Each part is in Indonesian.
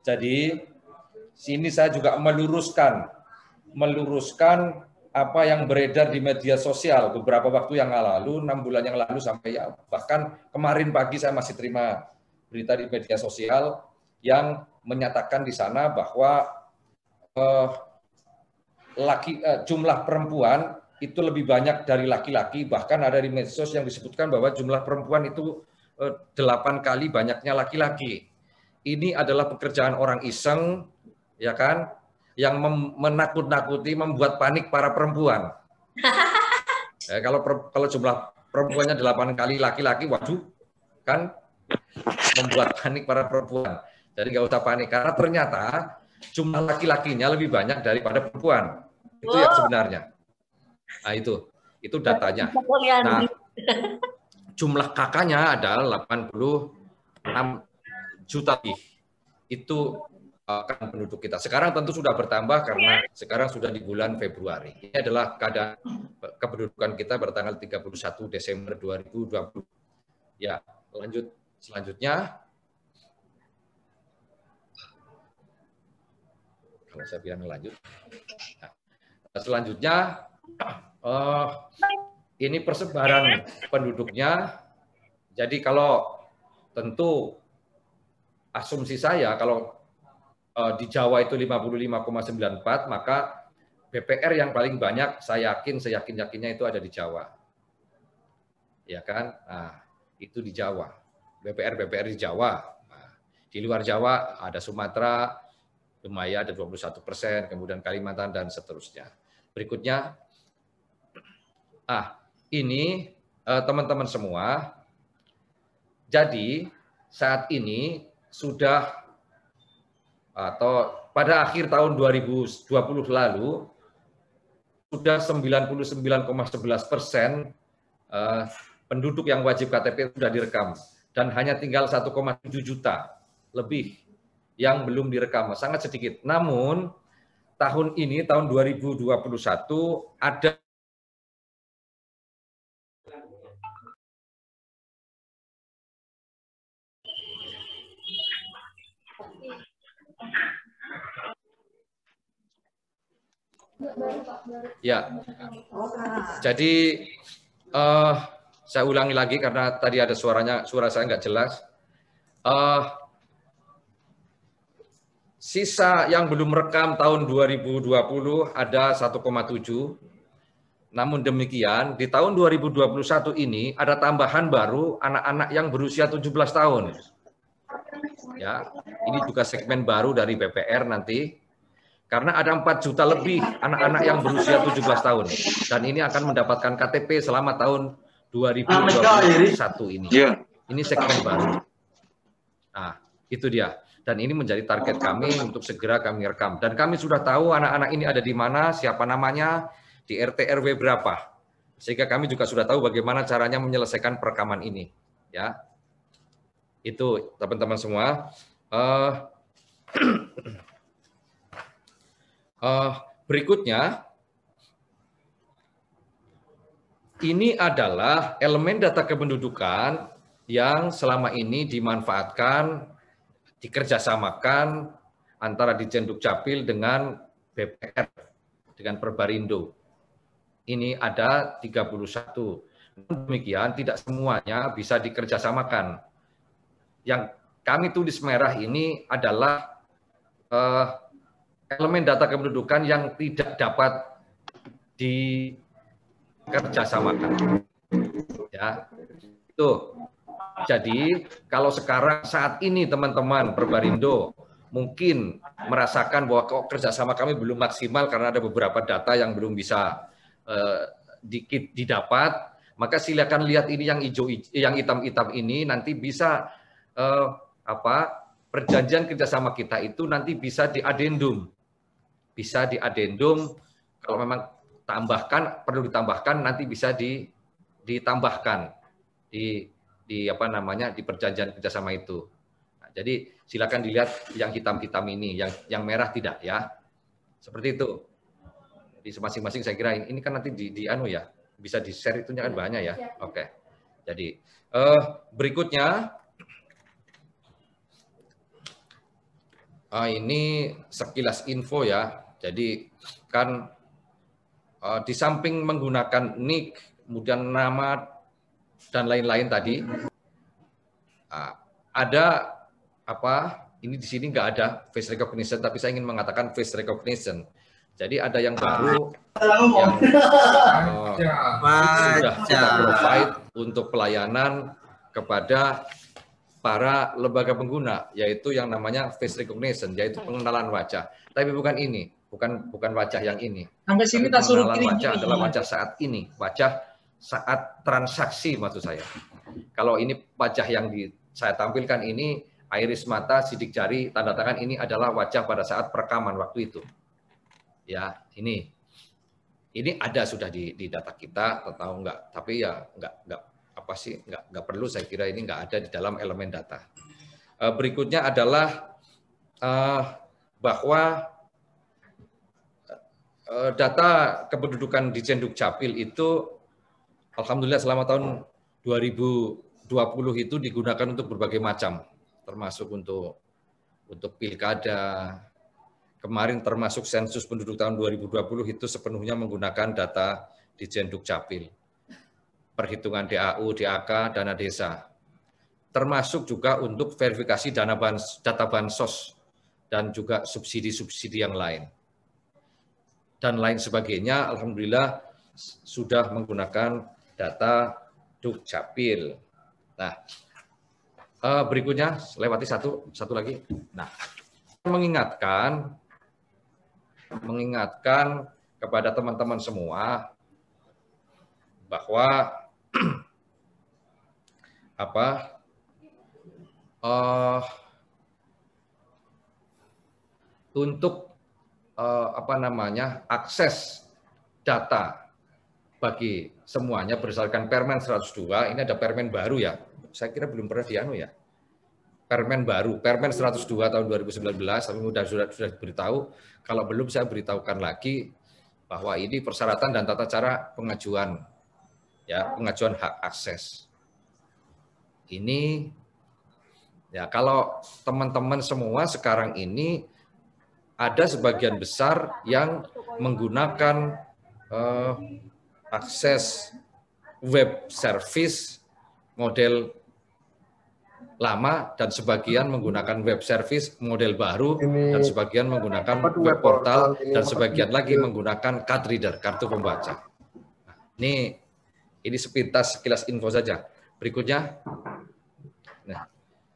Jadi sini saya juga meluruskan apa yang beredar di media sosial beberapa waktu yang lalu, 6 bulan yang lalu sampai ya bahkan kemarin pagi saya masih terima berita di media sosial yang menyatakan di sana bahwa jumlah perempuan itu lebih banyak dari laki-laki, bahkan ada di medsos yang disebutkan bahwa jumlah perempuan itu 8 kali banyaknya laki-laki. Ini adalah pekerjaan orang iseng, ya kan, yang menakut-nakuti, membuat panik para perempuan. Kalau jumlah perempuannya 8 kali laki-laki, waduh, kan membuat panik para perempuan. Jadi nggak usah panik, karena ternyata jumlah laki-lakinya lebih banyak daripada perempuan. Itu yang sebenarnya. Nah itu datanya. Nah, jumlah kakaknya adalah 86 juta lebih. Itu kan penduduk kita. Sekarang tentu sudah bertambah karena sekarang sudah di bulan Februari. Ini adalah keadaan kependudukan kita bertanggal 31 Desember 2020. Ya, lanjut selanjutnya. Kalau saya bilang lanjut. Nah, selanjutnya ini persebaran penduduknya. Jadi kalau tentu asumsi saya kalau di Jawa itu 55,94, maka BPR yang paling banyak saya yakin-yakinnya itu ada di Jawa. Ya kan? Nah, itu di Jawa. BPR di Jawa. Nah, di luar Jawa ada Sumatera, lumayan ada 21%, kemudian Kalimantan dan seterusnya. Berikutnya, ini teman-teman semua, jadi saat ini sudah atau pada akhir tahun 2020 lalu sudah 99,11% penduduk yang wajib KTP sudah direkam dan hanya tinggal 1,7 juta lebih yang belum direkam, sangat sedikit. Namun tahun ini tahun 2021 ada ya. Jadi saya ulangi lagi karena tadi ada suara saya nggak jelas. Sisa yang belum rekam tahun 2020 ada 1,7. Namun demikian, di tahun 2021 ini ada tambahan baru anak-anak yang berusia 17 tahun. Ya, ini juga segmen baru dari BPR nanti. Karena ada 4 juta lebih anak-anak yang berusia 17 tahun. Dan ini akan mendapatkan KTP selama tahun 2021 ini. Ini segmen baru. Nah, itu dia. Dan ini menjadi target kami untuk segera kami rekam. Dan kami sudah tahu anak-anak ini ada di mana, siapa namanya, di RT RW berapa. Sehingga kami juga sudah tahu bagaimana caranya menyelesaikan perekaman ini. Ya, itu teman-teman semua. Berikutnya, ini adalah elemen data kependudukan yang selama ini dimanfaatkan, dikerjasamakan antara Ditjen Dukcapil dengan BPR, dengan Perbarindo. Ini ada 31. Demikian tidak semuanya bisa dikerjasamakan. Yang kami tulis merah ini adalah elemen data kependudukan yang tidak dapat dikerjasamakan. Ya, itu. Jadi kalau sekarang saat ini teman-teman Perbarindo mungkin merasakan bahwa kok kerjasama kami belum maksimal karena ada beberapa data yang belum bisa didapat, maka silakan lihat ini yang hijau, yang hitam-hitam ini nanti bisa perjanjian kerjasama kita itu nanti bisa diadendum, kalau memang perlu ditambahkan nanti bisa ditambahkan di perjanjian kerjasama itu. Nah, jadi silakan dilihat yang hitam-hitam ini, yang merah tidak ya, seperti itu. Di masing-masing saya kira ini kan nanti bisa di share itunya kan banyak ya. Oke. Jadi berikutnya Ini sekilas info ya. Jadi kan di samping menggunakan nik, kemudian nama dan lain-lain tadi, ada apa? Ini di sini nggak ada face recognition, tapi saya ingin mengatakan face recognition. Jadi ada yang baru yang sudah kita provide untuk pelayanan kepada para lembaga pengguna, yaitu yang namanya face recognition, yaitu pengenalan wajah. Tapi bukan ini, bukan wajah yang ini. Sampai sini tak suruh pengenalan wajah adalah wajah saat ini, wajah saat transaksi maksud saya. Kalau ini wajah yang saya tampilkan ini, iris mata, sidik jari, tanda tangan, ini adalah wajah pada saat perekaman waktu itu. Ya, ini ada sudah di data kita atau enggak? Tapi ya enggak apa sih? Enggak perlu, saya kira ini enggak ada di dalam elemen data. Berikutnya adalah bahwa data kependudukan di Dukcapil itu alhamdulillah selama tahun 2020 itu digunakan untuk berbagai macam, termasuk untuk pilkada. Kemarin termasuk sensus penduduk tahun 2020 itu sepenuhnya menggunakan data di Dukcapil. Perhitungan DAU, DAK, dana desa. Termasuk juga untuk verifikasi data bansos dan juga subsidi-subsidi yang lain. Dan lain sebagainya, alhamdulillah sudah menggunakan data Dukcapil. Nah, berikutnya lewati satu lagi. Nah, mengingatkan kepada teman-teman semua bahwa untuk akses data bagi semuanya berdasarkan Permen 102, ini ada Permen baru ya. Saya kira belum pernah ya. Permen baru, Permen 102 tahun 2019, tapi sudah diberitahu. Kalau belum saya beritahukan lagi bahwa ini persyaratan dan tata cara pengajuan hak akses. Ini ya kalau teman-teman semua sekarang ini ada sebagian besar yang menggunakan akses web service model lama dan sebagian menggunakan web service model baru dan sebagian menggunakan web portal dan sebagian lagi menggunakan card reader, kartu pembaca. Ini sepintas sekilas info saja. Berikutnya. Nah,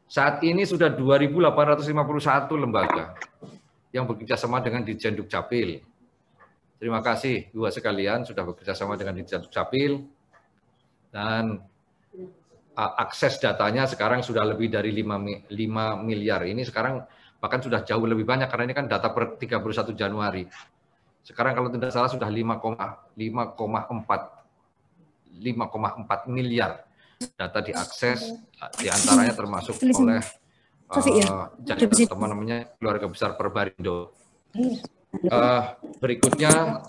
saat ini sudah 2.851 lembaga yang bekerja sama dengan Ditjen Dukcapil. Terima kasih Ibu sekalian sudah bekerja sama dengan Ditjen Dukcapil dan akses datanya sekarang sudah lebih dari 5 miliar. Ini sekarang bahkan sudah jauh lebih banyak karena ini kan data per 31 Januari. Sekarang kalau tidak salah sudah 5,4 miliar data diakses, diantaranya termasuk oleh teman-temannya keluarga besar Perbarindo. Berikutnya,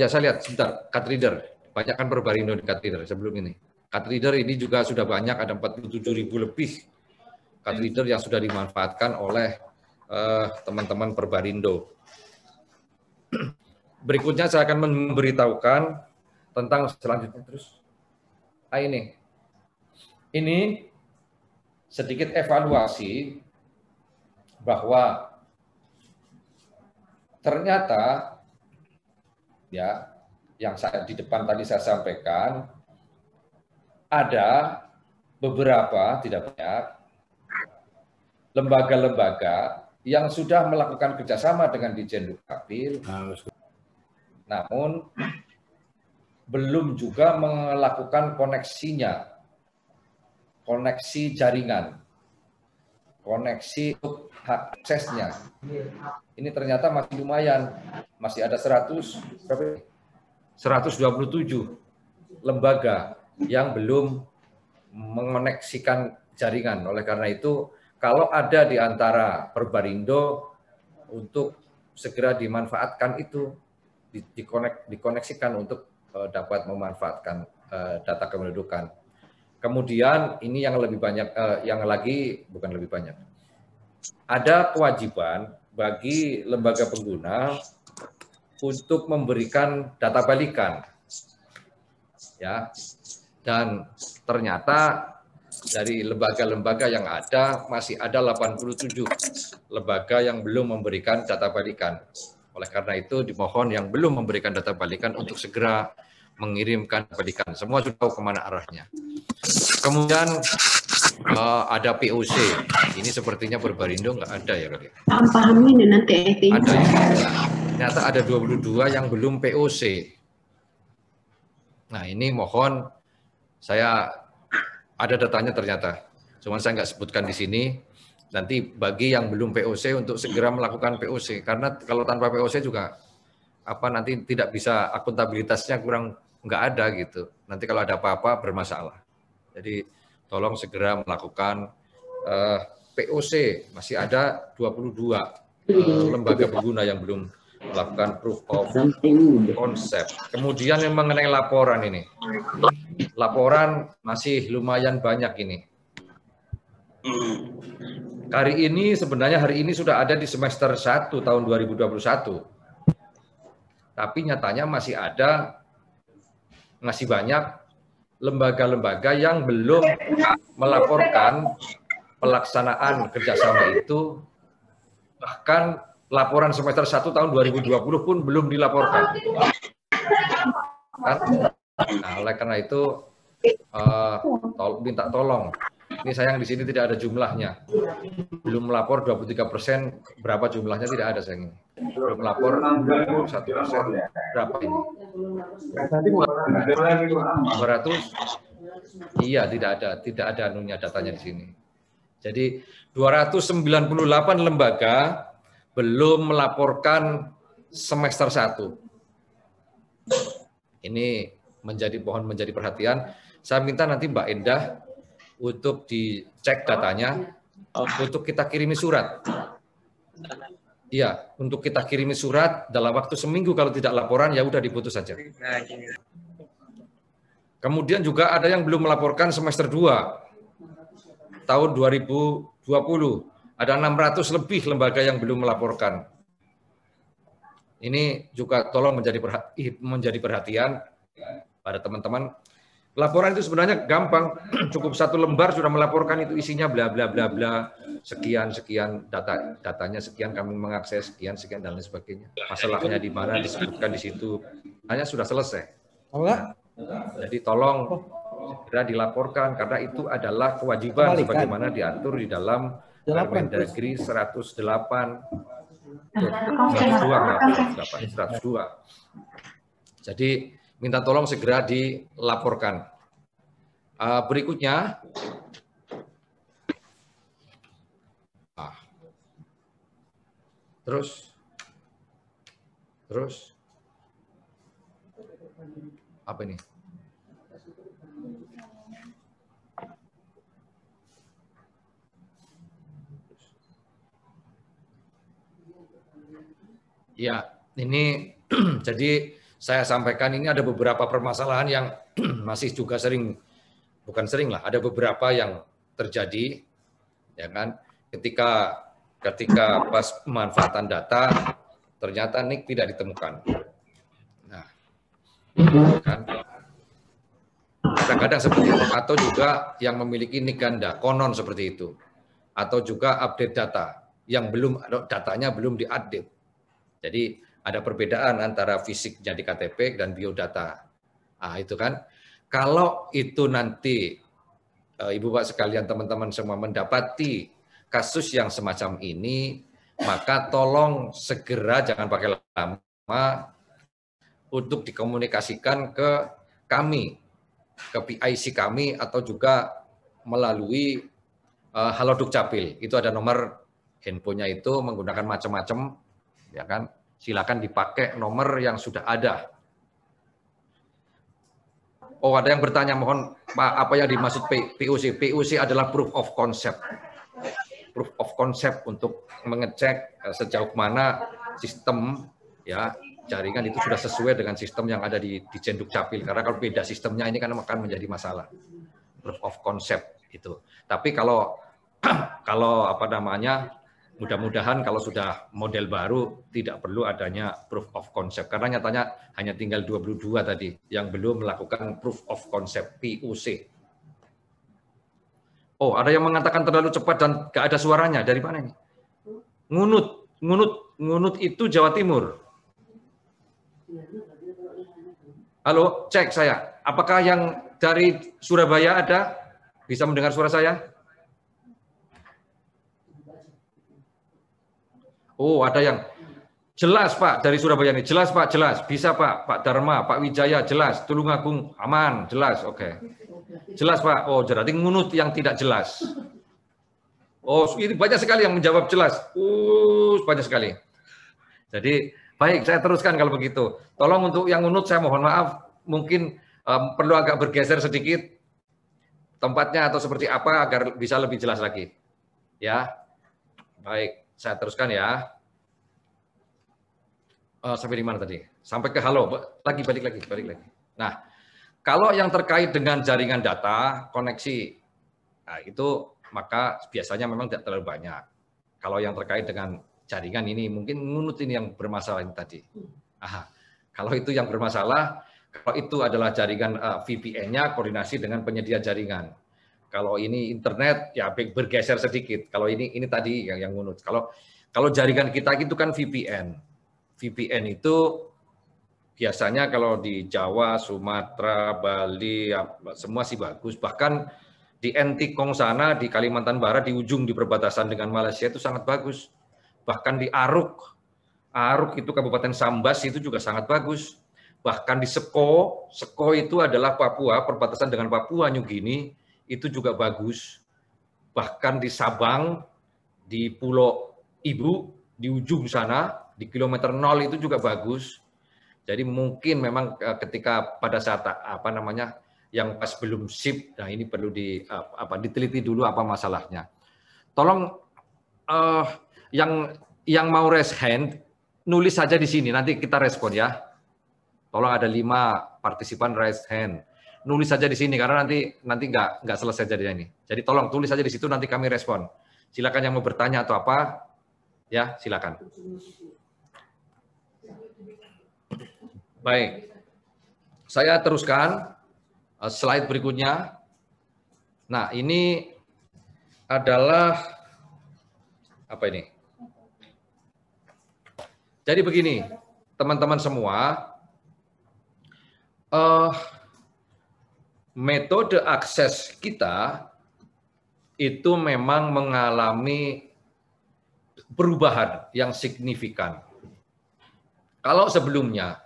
saya lihat sebentar, card reader. Banyak kan Perbarindo di card reader sebelum ini. Card reader ini juga sudah banyak, ada 47.000 lebih card reader yang sudah dimanfaatkan oleh teman-teman Perbarindo. Berikutnya saya akan memberitahukan tentang selanjutnya terus. Ini sedikit evaluasi bahwa ternyata ya yang di depan tadi saya sampaikan ada beberapa, tidak banyak, lembaga-lembaga yang sudah melakukan kerjasama dengan Ditjen Dukcapil, namun belum juga melakukan koneksi jaringan, koneksi hak aksesnya. Ini ternyata masih lumayan, masih ada 127 lembaga yang belum mengoneksikan jaringan. Oleh karena itu, kalau ada di antara Perbarindo untuk segera dimanfaatkan itu, dikoneksikan untuk dapat memanfaatkan data kependudukan. Kemudian ini yang lebih banyak, bukan lebih banyak. ada kewajiban bagi lembaga pengguna untuk memberikan data balikan, ya. Dan ternyata dari lembaga-lembaga yang ada masih ada 87 lembaga yang belum memberikan data balikan. Oleh karena itu dimohon yang belum memberikan data balikan untuk segera mengirimkan balikan. Semua sudah tahu kemana arahnya. Kemudian ada POC. Ini sepertinya Berbarindo nggak ada ya kali. Pahamin nanti ada ya. Ternyata ada 22 yang belum POC. Nah ini mohon, saya ada datanya ternyata. Cuman saya nggak sebutkan di sini. Nanti bagi yang belum POC untuk segera melakukan POC. Karena kalau tanpa POC juga nanti tidak bisa, akuntabilitasnya kurang, nggak ada gitu. Nanti kalau ada apa-apa bermasalah. Jadi tolong segera melakukan POC. Masih ada 22 lembaga pengguna yang belum melakukan proof of concept. Kemudian yang mengenai laporan ini. Laporan masih lumayan banyak ini. Hari ini sudah ada di semester 1 tahun 2021. Tapi nyatanya masih banyak lembaga-lembaga yang belum melaporkan pelaksanaan kerjasama itu, bahkan laporan semester 1 tahun 2020 pun belum dilaporkan. Nah, oleh karena itu minta tolong. Ini sayang di sini tidak ada jumlahnya. Belum melapor 23%, berapa jumlahnya tidak ada sayang ini. Belum melapor 1%, berapa ini? 200? Iya, tidak ada anunya datanya di sini. Jadi 298 lembaga belum melaporkan semester 1. Ini mohon menjadi perhatian. Saya minta nanti Mbak Endah untuk dicek datanya, untuk kita kirimi surat. Iya, untuk kita kirimi surat dalam waktu seminggu, kalau tidak laporan ya udah diputus saja. Kemudian juga ada yang belum melaporkan semester 2 tahun 2020. Ada 600 lebih lembaga yang belum melaporkan. Ini juga tolong menjadi perhatian pada teman-teman. Laporan itu sebenarnya gampang, cukup 1 lembar sudah melaporkan, itu isinya bla bla bla bla, sekian datanya sekian, kami mengakses sekian dan lain sebagainya. Masalahnya di mana disebutkan di situ, hanya sudah selesai. Nah, jadi tolong segera dilaporkan karena itu adalah kewajiban sebagaimana diatur di dalam Permendagri 102. Jadi minta tolong segera dilaporkan. Berikutnya, terus apa ini? Ya, ini jadi saya sampaikan ini ada beberapa permasalahan yang masih juga ada beberapa yang terjadi, ya kan? Ketika pas pemanfaatan data ternyata NIK tidak ditemukan. Nah, kan? Kadang-kadang seperti itu, atau juga yang memiliki NIK ganda, konon seperti itu, atau juga update data yang datanya belum diupdate. Jadi ada perbedaan antara fisiknya di KTP dan biodata. Nah, itu kan. Kalau itu nanti Ibu Bapak sekalian, teman-teman semua mendapati kasus yang semacam ini, maka tolong segera, jangan pakai lama, untuk dikomunikasikan ke kami, ke PIC kami, atau juga melalui Halodoc Capil. Itu ada nomor handphonenya, itu menggunakan macam-macam, ya kan? Silakan dipakai nomor yang sudah ada. Oh, ada yang bertanya, mohon Pak, apa yang dimaksud POC? POC adalah proof of concept. Proof of concept untuk mengecek sejauh mana sistem, ya, jaringan itu sudah sesuai dengan sistem yang ada di Jenduk Capil. Karena kalau beda sistemnya ini kan akan menjadi masalah. Proof of concept itu. Tapi kalau mudah-mudahan kalau sudah model baru tidak perlu adanya proof of concept, karena nyatanya hanya tinggal 22 tadi yang belum melakukan proof of concept, POC. Oh, ada yang mengatakan terlalu cepat dan gak ada suaranya. Dari mana ini? Ngunut itu Jawa Timur. Halo, cek saya. Apakah yang dari Surabaya ada? Bisa mendengar suara saya? Oh, ada yang jelas Pak dari Surabaya ini. Jelas Pak, jelas. Bisa Pak. Pak Dharma, Pak Wijaya, jelas. Tulungagung, aman, jelas. Oke. Jelas Pak. Oh, berarti ngunut yang tidak jelas. Oh, ini banyak sekali yang menjawab jelas. Banyak sekali. Jadi, baik, saya teruskan kalau begitu. Tolong untuk yang ngunut, saya mohon maaf. Mungkin perlu agak bergeser sedikit tempatnya atau seperti apa agar bisa lebih jelas lagi. Ya, baik. Saya teruskan ya. Sampai di mana tadi? Sampai ke halo. Balik lagi. Nah, kalau yang terkait dengan jaringan data, koneksi, nah itu maka biasanya memang tidak terlalu banyak. Kalau yang terkait dengan jaringan ini, mungkin ngunut ini yang bermasalah ini tadi. Kalau itu yang bermasalah, kalau itu adalah jaringan VPN-nya, koordinasi dengan penyedia jaringan. Kalau ini internet, ya bergeser sedikit. Kalau ini tadi yang ngunut. Kalau jaringan kita itu kan VPN. VPN itu biasanya kalau di Jawa, Sumatera, Bali, ya, semua sih bagus. Bahkan di Entikong sana, di Kalimantan Barat, di ujung di perbatasan dengan Malaysia itu sangat bagus. Bahkan di Aruk itu Kabupaten Sambas itu juga sangat bagus. Bahkan di Seko itu adalah Papua, perbatasan dengan Papua New Guinea, itu juga bagus. Bahkan di Sabang, di Pulau Ibu, di ujung sana, di kilometer 0 itu juga bagus. Jadi mungkin memang ketika pada saat yang pas belum sip, nah ini perlu diteliti dulu apa masalahnya. Tolong yang mau raise hand, nulis saja di sini, nanti kita respon ya. Tolong ada 5 partisipan raise hand. Nulis saja di sini karena nanti nggak selesai jadinya ini. Jadi tolong tulis saja di situ, nanti kami respon. Silakan yang mau bertanya atau apa, ya silakan. Baik, saya teruskan slide berikutnya. Nah, ini adalah apa ini? Jadi begini, teman-teman semua, metode akses kita itu memang mengalami perubahan yang signifikan. Kalau sebelumnya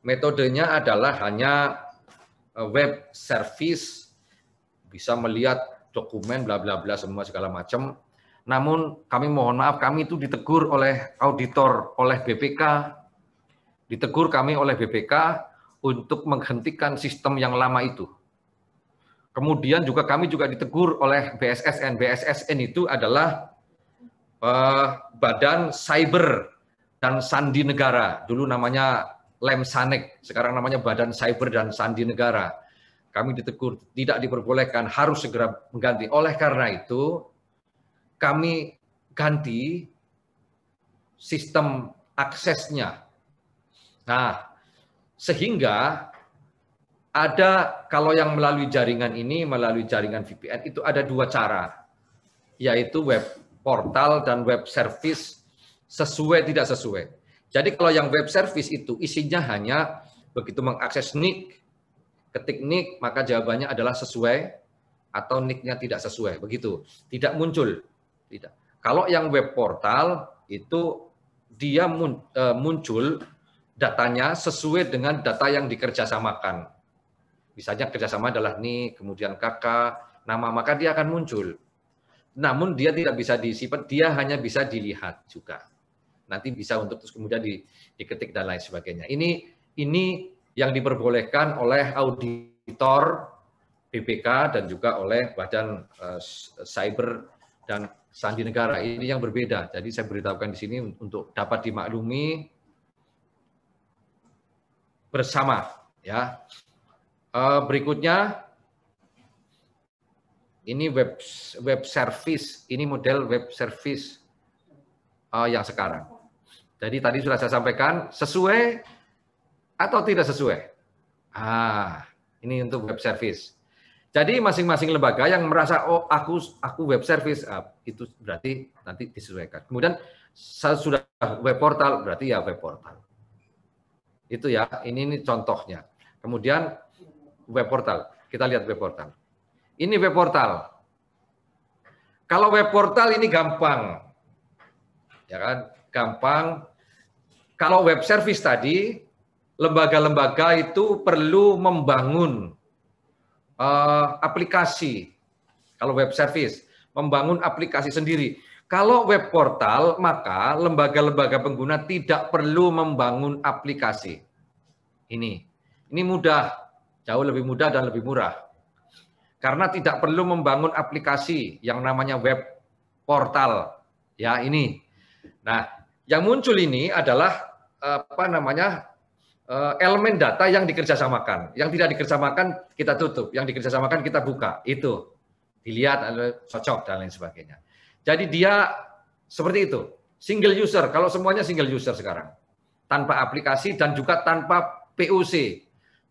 metodenya adalah hanya web service, bisa melihat dokumen bla bla bla semua segala macam. Namun kami mohon maaf, kami itu ditegur oleh auditor, oleh BPK, ditegur kami oleh BPK untuk menghentikan sistem yang lama itu. Kemudian juga kami juga ditegur oleh BSSN. BSSN itu adalah Badan Cyber dan Sandi Negara. Dulu namanya Lemsanek, sekarang namanya Badan Cyber dan Sandi Negara. Kami ditegur, tidak diperbolehkan, harus segera mengganti. Oleh karena itu, kami ganti sistem aksesnya. Nah, sehingga ada, kalau yang melalui jaringan ini, melalui jaringan VPN, itu ada 2 cara, yaitu web portal dan web service sesuai tidak sesuai. Jadi kalau yang web service itu isinya hanya begitu mengakses nick, ketik nick, maka jawabannya adalah sesuai atau nicknya tidak sesuai, begitu. Tidak muncul. Tidak. Kalau yang web portal itu dia muncul datanya sesuai dengan data yang dikerjasamakan. Misalnya kerjasama adalah nih, kemudian kakak, nama, maka dia akan muncul. Namun dia tidak bisa disimpan, dia hanya bisa dilihat juga. Nanti bisa untuk terus kemudian diketik dan lain sebagainya. Ini yang diperbolehkan oleh auditor BPK dan juga oleh Badan Cyber dan Sandi Negara. Ini yang berbeda. Jadi saya beritahukan di sini untuk dapat dimaklumi bersama, ya. Berikutnya, ini web service, ini model web service. yang sekarang. Jadi tadi sudah saya sampaikan, sesuai atau tidak sesuai. Ini untuk web service. Jadi masing-masing lembaga yang merasa oh aku web service, itu berarti nanti disesuaikan. Kemudian sudah web portal, berarti ya web portal. Itu ya, ini contohnya. Kemudian web portal, kita lihat web portal. Ini web portal. Kalau web portal ini gampang, ya kan, gampang. Kalau web service tadi, lembaga-lembaga itu perlu membangun aplikasi. Kalau web service, membangun aplikasi sendiri. Kalau web portal, maka lembaga-lembaga pengguna tidak perlu membangun aplikasi. Ini mudah, jauh lebih mudah dan lebih murah. Karena tidak perlu membangun aplikasi yang namanya web portal. Ya, ini. Nah, yang muncul ini adalah elemen data yang dikerjasamakan. Yang tidak dikerjasamakan kita tutup, yang dikerjasamakan kita buka. Itu dilihat, cocok dan lain sebagainya. Jadi dia seperti itu, single user. Kalau semuanya single user sekarang, tanpa aplikasi dan juga tanpa POC,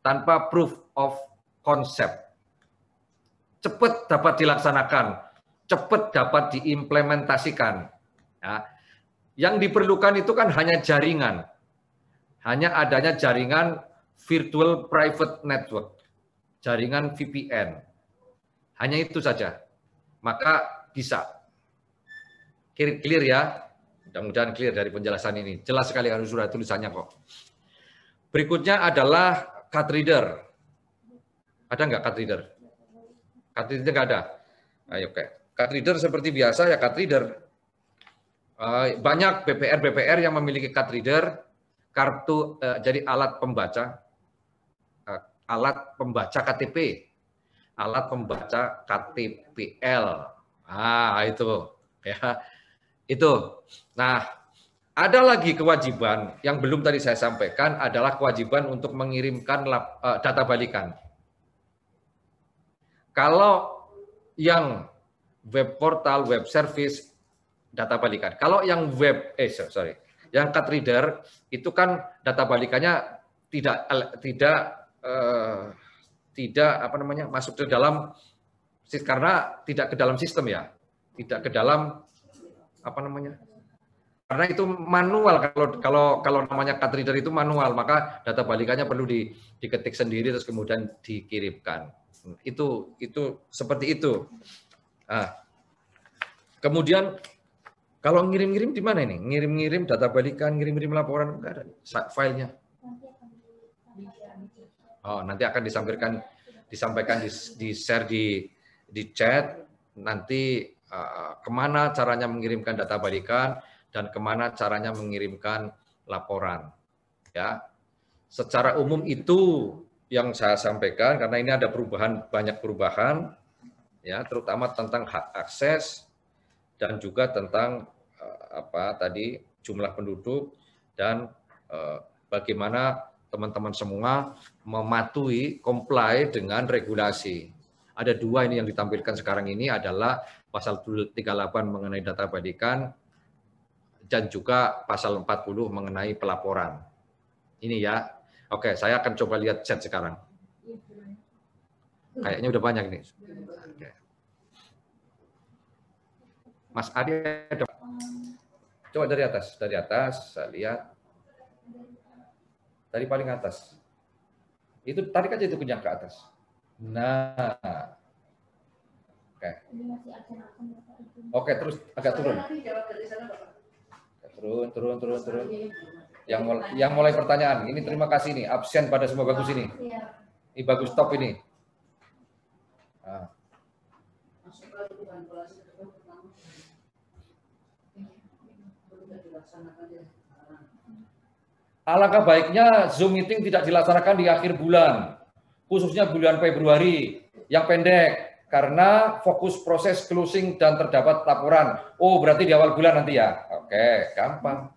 tanpa proof of concept. Cepat dapat dilaksanakan, cepat dapat diimplementasikan. Ya. Yang diperlukan itu kan hanya jaringan. Hanya adanya jaringan virtual private network, jaringan VPN. Hanya itu saja. Maka bisa. Clear ya? Mudah-mudahan clear dari penjelasan ini. Jelas sekali harus sudah tulisannya kok. Berikutnya adalah card reader. Ada nggak card reader? Card reader nggak ada? Ayo, oke. Card reader seperti biasa ya card reader. Banyak BPR yang memiliki card reader. Kartu jadi alat pembaca KTP, alat pembaca KTPL. Itu ya. Itu. Nah, ada lagi kewajiban yang belum tadi saya sampaikan adalah kewajiban untuk mengirimkan data balikan. Kalau yang web portal, web service, data balikan. Kalau yang yang card reader itu kan data balikannya tidak masuk ke dalam, karena tidak ke dalam sistem ya, tidak ke dalam karena itu manual. Kalau namanya card reader itu manual, maka data balikannya perlu diketik sendiri terus kemudian dikirimkan. Itu seperti itu. Kemudian kalau ngirim-ngirim di mana ini? Ngirim-ngirim data balikan, ngirim-ngirim laporan, enggak ada filenya. Nanti akan disampaikan di share di chat. Nanti kemana caranya mengirimkan data balikan dan kemana caranya mengirimkan laporan. Ya, secara umum itu yang saya sampaikan karena ini ada banyak perubahan, ya, terutama tentang hak akses. Dan juga tentang jumlah penduduk dan bagaimana teman-teman semua mematuhi, comply dengan regulasi. Ada dua ini yang ditampilkan sekarang ini adalah pasal 38 mengenai data balikan dan juga pasal 40 mengenai pelaporan. Ini ya. Oke, saya akan coba lihat chat sekarang. Kayaknya udah banyak nih. Oke. Mas Adi ada. Coba dari atas saya lihat. Dari paling atas. Itu tarik aja itu kenyang ke atas. Nah. Oke, terus agak turun. Turun. Yang mulai pertanyaan. Ini terima kasih nih, absen pada semua bagus ini. Ini bagus top ini. Nah. Alangkah baiknya Zoom meeting tidak dilaksanakan di akhir bulan, khususnya bulan Februari yang pendek, karena fokus proses closing dan terdapat laporan. Oh, berarti di awal bulan nanti ya? Oke, gampang.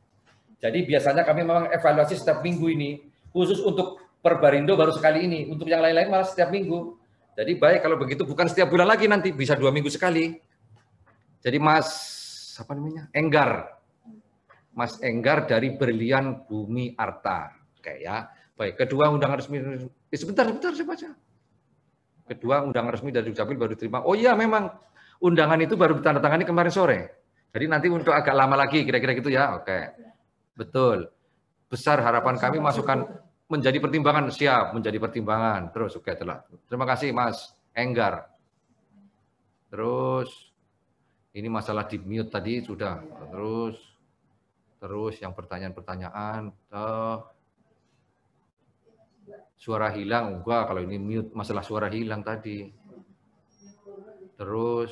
Jadi biasanya kami memang evaluasi setiap minggu ini, khusus untuk Perbarindo baru sekali ini, untuk yang lain-lain malah setiap minggu. Jadi baik kalau begitu bukan setiap bulan lagi nanti, bisa 2 minggu sekali. Jadi Mas, Enggar, Mas Enggar dari Berlian Bumi Arta. Oke ya. Baik, kedua undangan resmi. Sebentar saya baca. Kedua undangan resmi dari Dukcapil baru diterima. Oh iya, memang undangan itu baru ditandatangani kemarin sore. Jadi nanti untuk agak lama lagi kira-kira gitu ya. Oke. Betul. Besar harapan kami masukan menjadi pertimbangan, siap menjadi pertimbangan. Terus oke telah. Terima kasih Mas Enggar. Terus ini masalah di mute tadi sudah. Terus yang pertanyaan-pertanyaan, suara hilang, enggak, kalau ini mute, masalah suara hilang tadi. Terus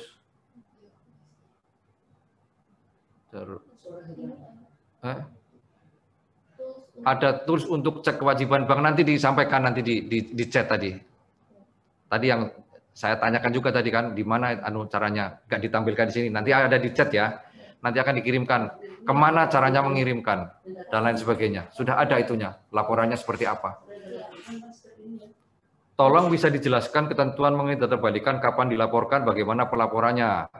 ada tools untuk cek kewajiban bank, nanti disampaikan nanti di chat tadi. Tadi yang saya tanyakan juga tadi kan, di mana caranya, nggak ditampilkan di sini, nanti ada di chat ya, nanti akan dikirimkan, kemana caranya mengirimkan, dan lain sebagainya. Sudah ada itunya, laporannya seperti apa. Tolong bisa dijelaskan ketentuan mengenai data balikan, kapan dilaporkan, bagaimana pelaporannya.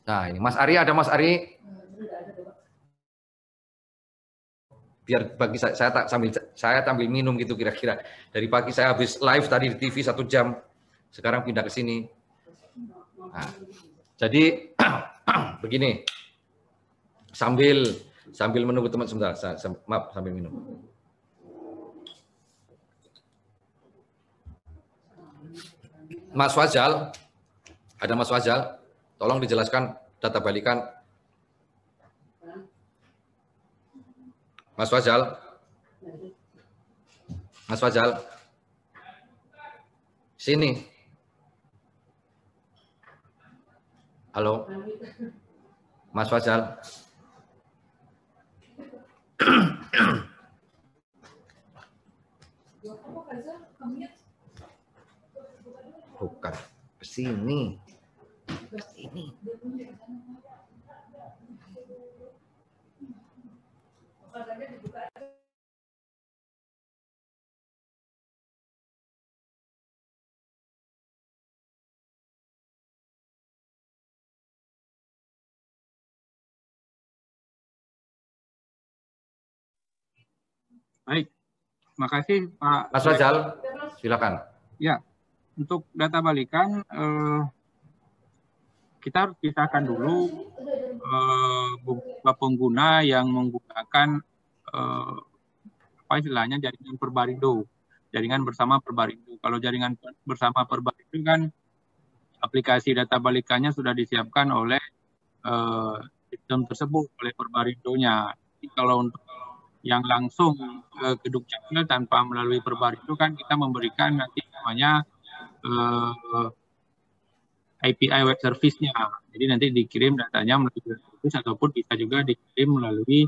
Nah ini, Mas Ari, ada Mas Ari? Biar bagi saya sambil minum gitu kira-kira. Dari pagi saya habis live tadi di TV 1 jam, sekarang pindah ke sini. Nah, jadi begini, sambil menunggu teman sebentar, maaf sambil minum. Mas Fazal, ada Mas Fazal, tolong dijelaskan data balikan. Mas Fazal, sini. Halo, Mas Fazal. Bukan, ke sini. Baik, terima kasih Pak. Mas Fazal, silakan. Ya, untuk data balikan kita harus pisahkan dulu beberapa pengguna yang menggunakan apa istilahnya jaringan Perbarindo, jaringan bersama Perbarindo. Kalau jaringan bersama Perbarindo kan aplikasi data balikannya sudah disiapkan oleh sistem tersebut, oleh Perbarindonya. Jadi kalau untuk yang langsung ke Dukcapil tanpa melalui Perbarindo kan kita memberikan nanti namanya API web service-nya. Jadi nanti dikirim datanya melalui web service ataupun bisa juga dikirim melalui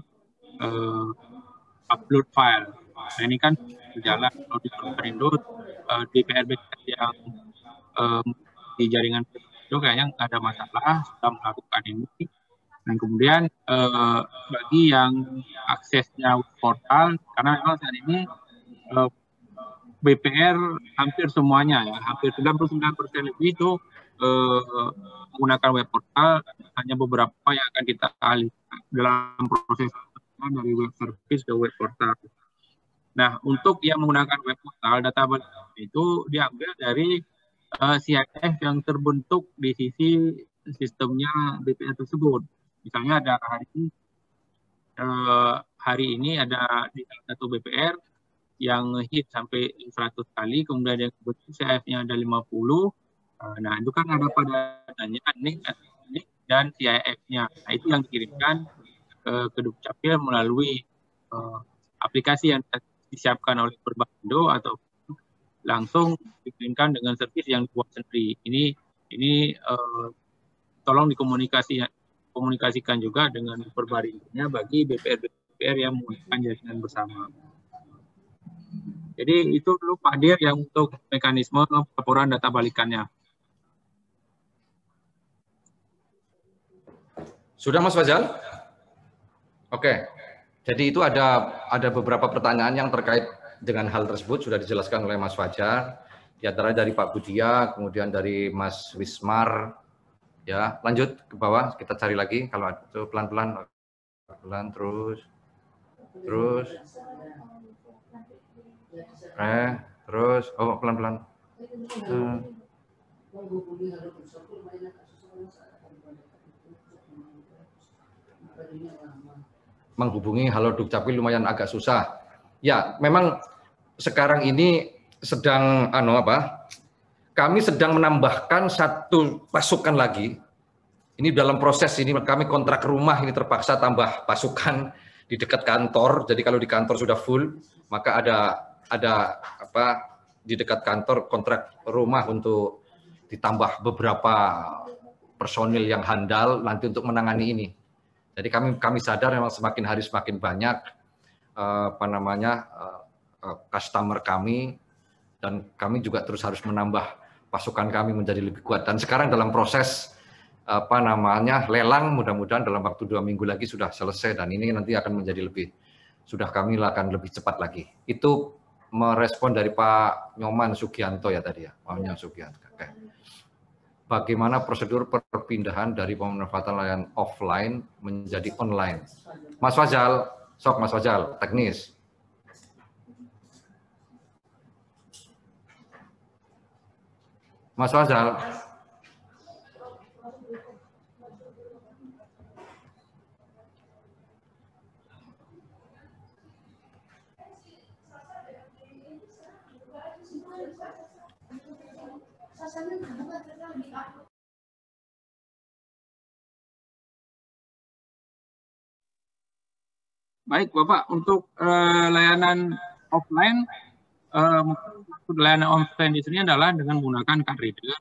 upload file. Nah ini kan berjalan kalau di Perbarindo di PRB yang di jaringan Perbarindo kayaknya nggak ada masalah, sudah melakukan ini. Dan kemudian bagi yang aksesnya portal, karena memang saat ini BPR hampir semuanya ya, hampir 99% lebih itu menggunakan web portal, hanya beberapa yang akan kita alihkan dalam proses dari web service ke web portal. Nah, untuk yang menggunakan web portal, data itu diambil dari CIF yang terbentuk di sisi sistemnya BPR tersebut. Misalnya ada hari ini ada di salah satu BPR yang hit sampai 100 kali, kemudian yang kebetulan CIF-nya ada 50. Nah, itu kan ada pada datanya NIK dan CIF-nya. Nah, itu yang dikirimkan ke Dukcapil melalui aplikasi yang disiapkan oleh Perbarindo atau langsung dikirimkan dengan servis yang dibuat sendiri. Ini tolong dikomunikasikan juga dengan Perbarindonya bagi BPR yang menggunakan jaringan bersama. Jadi itu dulu Pak Dir yang untuk mekanisme laporan data balikannya. Sudah Mas Fazal? Oke. Jadi itu ada beberapa pertanyaan yang terkait dengan hal tersebut sudah dijelaskan oleh Mas Fajar. Di antara dari Pak Budia, kemudian dari Mas Wismar. Ya, lanjut ke bawah kita cari lagi kalau itu pelan-pelan. pelan terus, terus, oh pelan-pelan. Menghubungi Halo Dukcapil lumayan agak susah. Ya, memang sekarang ini sedang kami sedang menambahkan satu pasukan lagi. Ini dalam proses ini kami kontrak rumah ini terpaksa tambah pasukan di dekat kantor. Jadi kalau di kantor sudah full, maka ada di dekat kantor kontrak rumah untuk ditambah beberapa personil yang handal nanti untuk menangani ini. Jadi kami sadar memang semakin hari semakin banyak customer kami, dan kami juga terus harus menambah pasukan kami menjadi lebih kuat. Dan sekarang dalam proses lelang, mudah-mudahan dalam waktu 2 minggu lagi sudah selesai, dan ini nanti akan menjadi kami akan lebih cepat lagi. Itu merespon dari Pak Nyoman Sugianto ya tadi ya, Pak Nyoman Sugianto. Oke. Bagaimana prosedur perpindahan dari pemanfaatan layanan offline menjadi online? Mas Fazal, Mas Fazal, teknis. Mas Fazal. Baik, Bapak, untuk layanan offline, layanan offline di sini adalah dengan menggunakan card reader.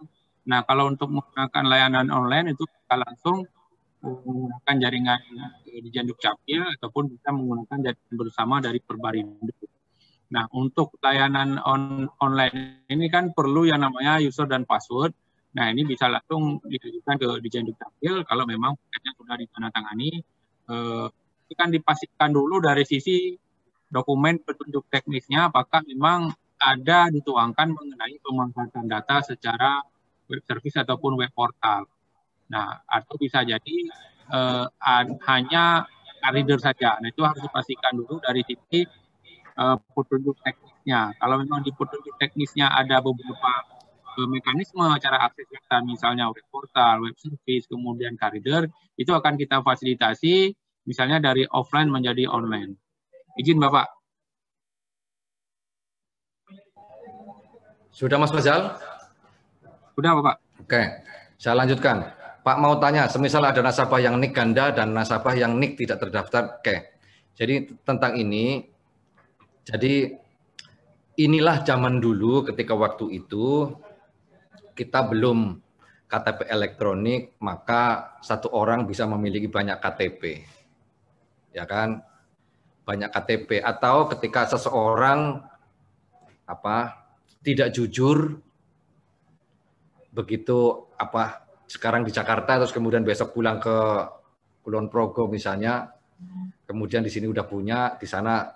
Nah, kalau untuk menggunakan layanan online itu kita langsung menggunakan jaringan di Dukcapil ataupun bisa menggunakan jaringan bersama dari Perbarindo. Nah, untuk layanan online ini kan perlu yang namanya user dan password. Nah, ini bisa langsung ditujukan ke Dijen Dukcapil kalau memang paketnya sudah ditandatangani. Itu kan dipastikan dulu dari sisi dokumen petunjuk teknisnya apakah memang ada dituangkan mengenai pemanfaatan data secara web service ataupun web portal. Nah, atau bisa jadi hanya reader saja. Nah, itu harus dipastikan dulu dari sisi petunjuk teknisnya. Kalau memang di petunjuk teknisnya ada beberapa mekanisme cara akses data, misalnya web portal, web service, kemudian reader, itu akan kita fasilitasi misalnya dari offline menjadi online. Izin Bapak. Sudah Mas Fazal? Sudah Bapak. Oke, saya lanjutkan. Pak mau tanya, semisal ada nasabah yang NIK ganda dan nasabah yang NIK tidak terdaftar. Oke, jadi tentang ini, jadi inilah zaman dulu ketika waktu itu kita belum KTP elektronik, maka satu orang bisa memiliki banyak KTP. Ya kan, banyak KTP. Atau ketika seseorang tidak jujur, begitu sekarang di Jakarta terus kemudian besok pulang ke Kulon Progo misalnya, kemudian di sini udah punya, di sana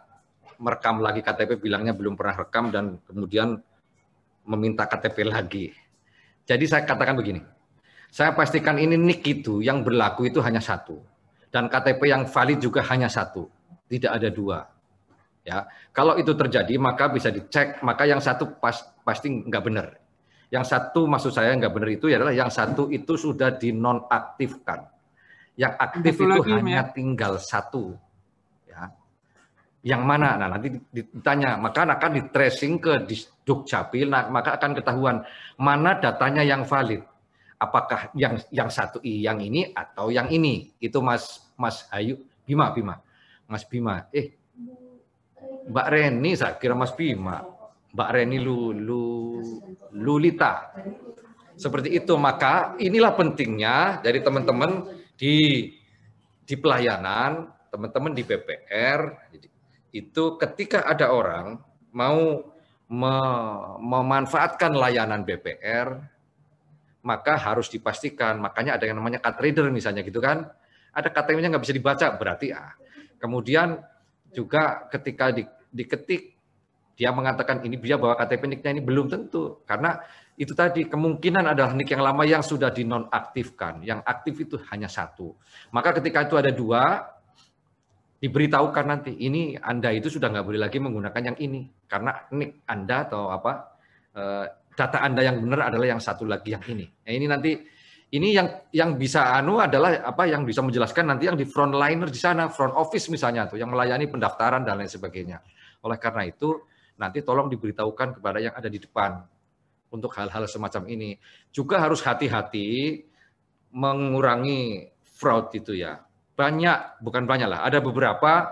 merekam lagi KTP, bilangnya belum pernah rekam, dan kemudian meminta KTP lagi. Jadi saya katakan begini, saya pastikan ini NIK itu yang berlaku itu hanya satu. Dan KTP yang valid juga hanya satu, tidak ada dua. Ya, kalau itu terjadi maka bisa dicek, maka yang satu pasti nggak benar. Yang satu maksud saya nggak benar itu adalah yang satu itu sudah dinonaktifkan. Yang aktif itu hanya tinggal satu. Ya. Yang mana? Nah, nanti ditanya, maka akan di tracing ke Dukcapil, maka akan ketahuan mana datanya yang valid. Apakah yang satu yang ini atau yang ini? Itu Mas Bima. Mas Bima. Mbak Reni, saya kira Mas Bima. Mbak Reni Lulita. Seperti itu. Maka inilah pentingnya dari teman-teman di pelayanan, teman-teman di BPR, itu ketika ada orang mau memanfaatkan layanan BPR, maka harus dipastikan, makanya ada yang namanya card reader misalnya gitu kan, ada KTP-nya nggak bisa dibaca, berarti kemudian juga ketika diketik, dia mengatakan ini dia bawa KTP NIK-nya ini, belum tentu, karena itu tadi kemungkinan adalah NIK yang lama yang sudah dinonaktifkan, yang aktif itu hanya satu. Maka ketika itu ada dua, diberitahukan nanti, ini Anda itu sudah nggak boleh lagi menggunakan yang ini, karena NIK Anda atau data Anda yang benar adalah yang satu lagi yang ini. Nah, ini nanti, ini yang bisa adalah yang bisa menjelaskan nanti yang di frontliner di sana, front office misalnya tuh, yang melayani pendaftaran dan lain sebagainya. Oleh karena itu, nanti tolong diberitahukan kepada yang ada di depan untuk hal-hal semacam ini. Juga harus hati-hati mengurangi fraud itu ya. Bukan banyak lah, ada beberapa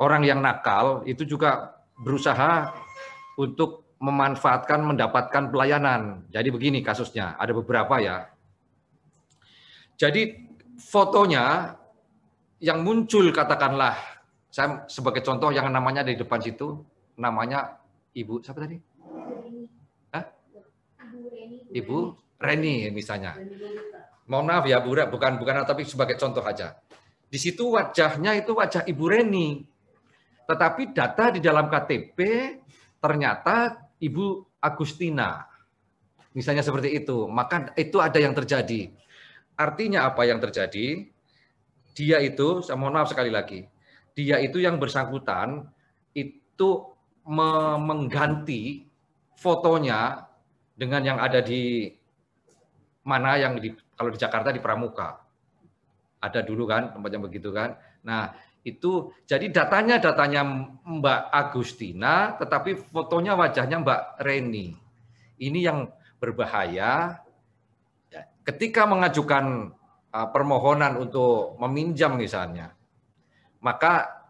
orang yang nakal itu juga berusaha untuk memanfaatkan, mendapatkan pelayanan. Jadi begini kasusnya, ada beberapa ya. Jadi fotonya yang muncul katakanlah, saya sebagai contoh yang namanya di depan situ, namanya Ibu, siapa tadi? Hah? Ibu Reni misalnya. Mohon maaf ya, Bu, bukan tapi sebagai contoh aja. Di situ wajahnya itu wajah Ibu Reni. Tetapi data di dalam KTP ternyata Ibu Agustina. Misalnya seperti itu. Maka itu ada yang terjadi. Artinya apa yang terjadi? Dia itu, saya mohon maaf sekali lagi, dia itu yang bersangkutan itu mengganti fotonya dengan yang ada di mana yang kalau di Jakarta di Pramuka. Ada dulu kan tempatnya begitu kan. Nah, itu jadi datanya Mbak Agustina tetapi fotonya wajahnya Mbak Reni. Ini yang berbahaya. Ketika mengajukan permohonan untuk meminjam misalnya, maka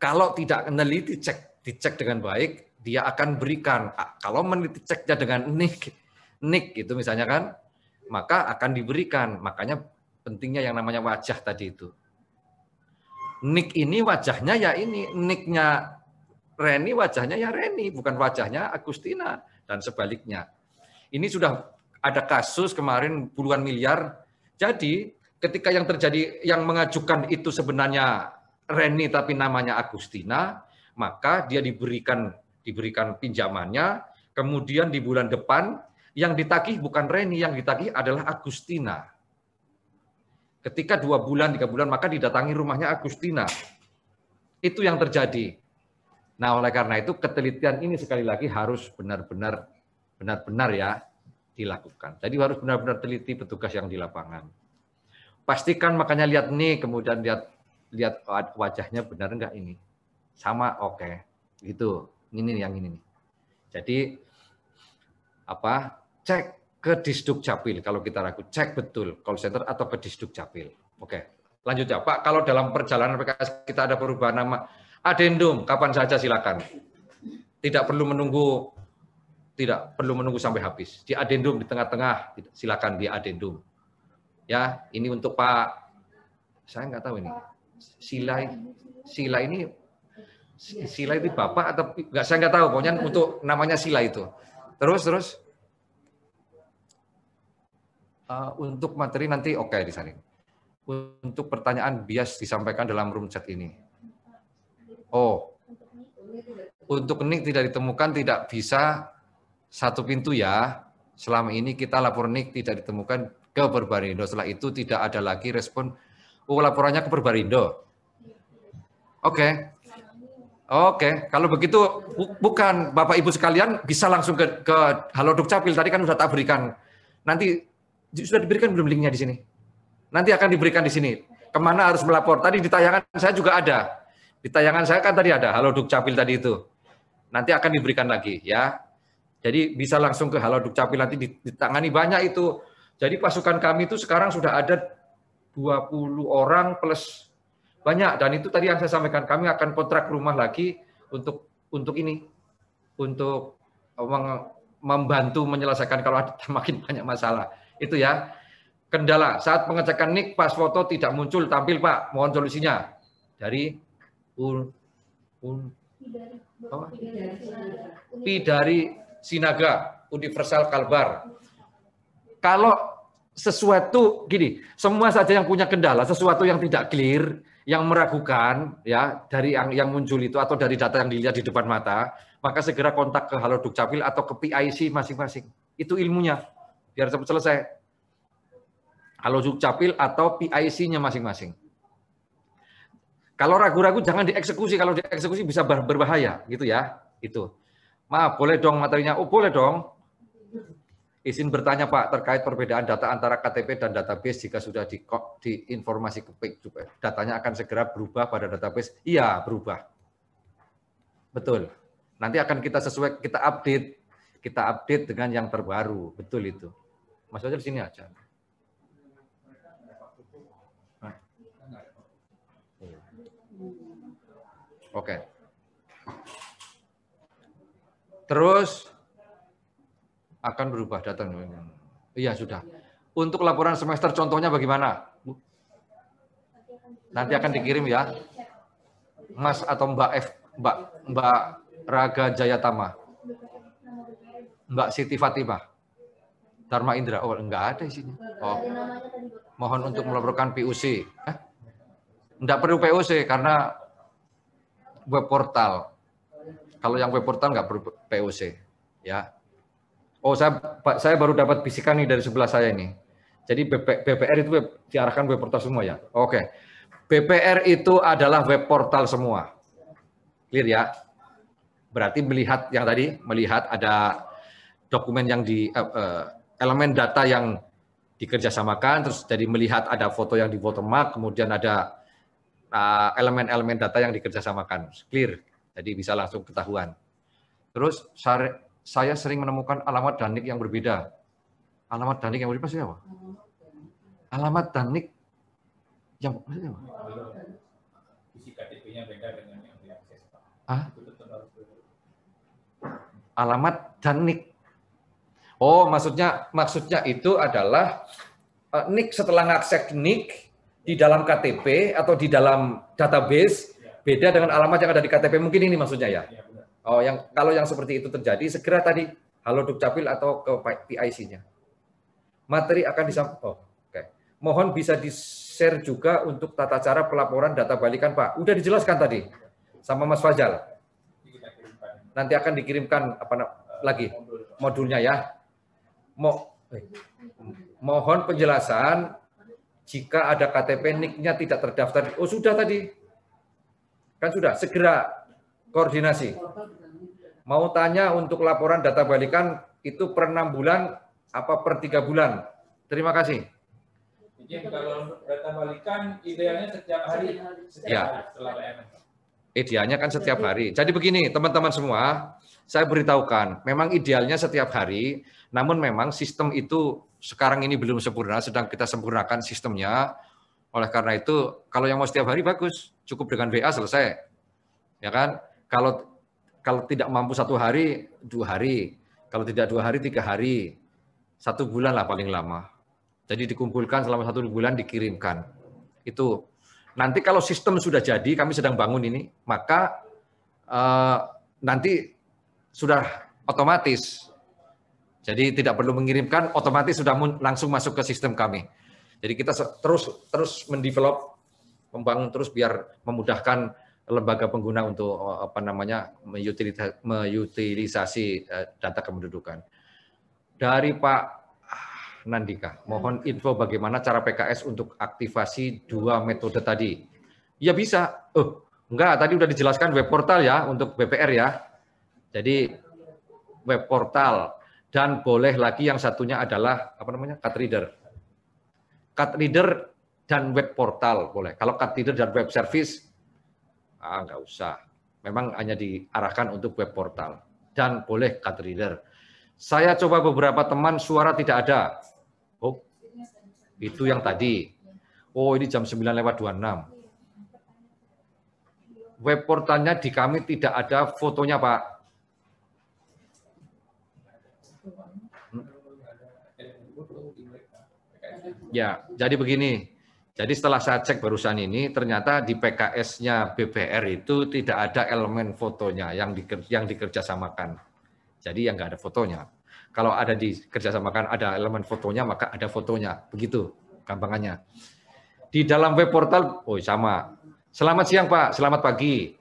kalau tidak meneliti dicek dengan baik, dia akan berikan. Kalau meneliti ceknya dengan NIK itu misalnya kan, maka akan diberikan. Makanya pentingnya yang namanya wajah tadi itu. NIK ini wajahnya ya ini, NIK-nya Reni wajahnya ya Reni, bukan wajahnya Agustina dan sebaliknya. Ini sudah ada kasus kemarin puluhan miliar. Jadi ketika yang terjadi yang mengajukan itu sebenarnya Reni tapi namanya Agustina, maka dia diberikan pinjamannya, kemudian di bulan depan yang ditagih bukan Reni, yang ditagih adalah Agustina. Ketika 2 bulan, 3 bulan, maka didatangi rumahnya Agustina. Itu yang terjadi. Nah, oleh karena itu ketelitian ini sekali lagi harus benar-benar ya dilakukan. Jadi harus benar-benar teliti petugas yang di lapangan. Pastikan makanya lihat nih, kemudian lihat wajahnya benar enggak ini. Sama, oke. Gitu. Ini yang ini nih. Jadi cek ke Disduk Capil kalau kita ragu, cek betul call center atau ke Disduk Capil. Oke. Lanjut ya, Pak. Kalau dalam perjalanan PKS kita ada perubahan nama, adendum kapan saja silakan. Tidak perlu menunggu sampai habis. Di adendum di tengah-tengah silakan di adendum. Ya, ini untuk Pak, saya nggak tahu ini. Sila ini Bapak atau nggak, saya nggak tahu. Pokoknya untuk namanya Sila itu. Terus untuk materi nanti oke di sana. Untuk pertanyaan bias disampaikan dalam room chat ini. Oh, untuk NIK tidak ditemukan, tidak bisa satu pintu ya. Selama ini kita lapor NIK tidak ditemukan ke Perbarindo. Setelah itu tidak ada lagi respon. Oh, laporannya ke Perbarindo. Oke. Kalau begitu bukan Bapak Ibu sekalian bisa langsung ke Halodoc Capil. Tadi kan sudah tak berikan. Nanti sudah diberikan belum linknya di sini? Nanti akan diberikan di sini. Kemana harus melapor? Tadi di tayangan saya juga ada. Di tayangan saya kan tadi ada Halodoc Capil tadi itu. Nanti akan diberikan lagi ya. Jadi bisa langsung ke Halodoc Capil, nanti ditangani banyak itu. Jadi pasukan kami itu sekarang sudah ada 20 orang plus banyak, dan itu tadi yang saya sampaikan, kami akan kontrak rumah lagi untuk ini, untuk membantu menyelesaikan kalau ada makin banyak masalah. Itu ya. Kendala saat pengecekan NIK pas foto tidak muncul tampil Pak, mohon solusinya. Dari dari Sinaga Universal Kalbar. Kalau sesuatu gini, semua saja yang punya kendala, sesuatu yang tidak clear, yang meragukan ya dari yang muncul itu atau dari data yang dilihat di depan mata, maka segera kontak ke Halodoc Capil atau ke PIC masing-masing. Itu ilmunya. Biar cepat selesai. Halodoc Capil atau PIC-nya masing-masing. Kalau ragu-ragu jangan dieksekusi, kalau dieksekusi bisa berbahaya, gitu ya. Itu. Maaf, boleh dong materinya? Oh, boleh dong. Izin bertanya Pak, terkait perbedaan data antara KTP dan database jika sudah diinformasi ke PIK, datanya akan segera berubah pada database? Iya, berubah. Betul. Nanti akan kita update dengan yang terbaru. Betul itu. Mas Fajar di sini aja. Oke. Terus akan berubah data. Iya, sudah. Untuk laporan semester contohnya bagaimana? Nanti akan dikirim ya. Mas atau Mbak Raga Jayatama. Mbak Siti Fatimah. Dharma Indra. Oh, enggak ada isinya. Oh. Mohon untuk melaporkan PUC. Enggak perlu PUC karena web portal. Kalau yang web portal enggak perlu PUC, ya. Oh, saya baru dapat bisikan nih dari sebelah saya ini. Jadi BPR itu diarahkan web portal semua ya. Oke. BPR itu adalah web portal semua. Clear ya? Berarti melihat yang tadi, melihat ada dokumen yang elemen data yang dikerjasamakan, terus jadi melihat ada foto yang di watermark, kemudian ada elemen-elemen data yang dikerjasamakan. Clear. Jadi bisa langsung ketahuan. Terus saya sering menemukan alamat dan NIK yang berbeda. Alamat dan NIK yang berbeda siapa? Alamat dan NIK yang berbeda. Isi KTP-nya beda dengan yang diakses. Alamat dan NIK. Oh, maksudnya itu adalah NIK setelah ngakses NIK di dalam KTP atau di dalam database beda dengan alamat yang ada di KTP. Mungkin ini maksudnya ya. Oh, kalau yang seperti itu terjadi, segera tadi halo Dukcapil atau ke PIC-nya. Materi akan disampaikan. Oke. Mohon bisa di-share juga untuk tata cara pelaporan data balikan, Pak. Udah dijelaskan tadi sama Mas Fajal. Nanti akan dikirimkan lagi modulnya ya. Mohon penjelasan jika ada KTP NIK-nya tidak terdaftar. Oh, sudah tadi. Kan sudah, segera koordinasi. Mau tanya untuk laporan data balikan itu per 6 bulan apa per 3 bulan? Terima kasih. Jadi kalau data balikan idealnya setiap hari. Idealnya kan setiap hari. Jadi begini teman-teman semua, saya beritahukan, memang idealnya setiap hari, namun memang sistem itu sekarang ini belum sempurna, sedang kita sempurnakan sistemnya. Oleh karena itu, kalau yang mau setiap hari bagus, cukup dengan WA selesai. Ya kan? Kalau tidak mampu 1 hari, 2 hari. Kalau tidak 2 hari, 3 hari. 1 bulan lah paling lama. Jadi dikumpulkan selama 1 bulan, dikirimkan. Itu. Nanti kalau sistem sudah jadi, kami sedang bangun ini, maka nanti sudah otomatis. Jadi tidak perlu mengirimkan, otomatis sudah langsung masuk ke sistem kami. Jadi kita terus mendevelop, membangun terus biar memudahkan lembaga pengguna untuk mengutilisasi data kependudukan. Dari Pak Nandika, mohon info bagaimana cara PKS untuk aktivasi 2 metode tadi. Ya bisa. Enggak, tadi udah dijelaskan web portal ya untuk BPR ya. Jadi web portal dan boleh lagi yang satunya adalah card reader. Card reader dan web portal boleh. Kalau card reader dan web service nggak usah. Memang hanya diarahkan untuk web portal dan boleh card reader. Saya coba beberapa teman suara tidak ada. Oh, itu yang tadi. Oh, ini jam 9:26. Web portalnya di kami tidak ada fotonya, Pak. Ya, jadi begini. Jadi setelah saya cek barusan ini, ternyata di PKS-nya BPR itu tidak ada elemen fotonya yang dikerjasamakan. Jadi yang nggak ada fotonya. Kalau ada dikerjasamakan ada elemen fotonya, maka ada fotonya. Begitu gampangannya. Di dalam web portal, sama. Selamat siang Pak, selamat pagi.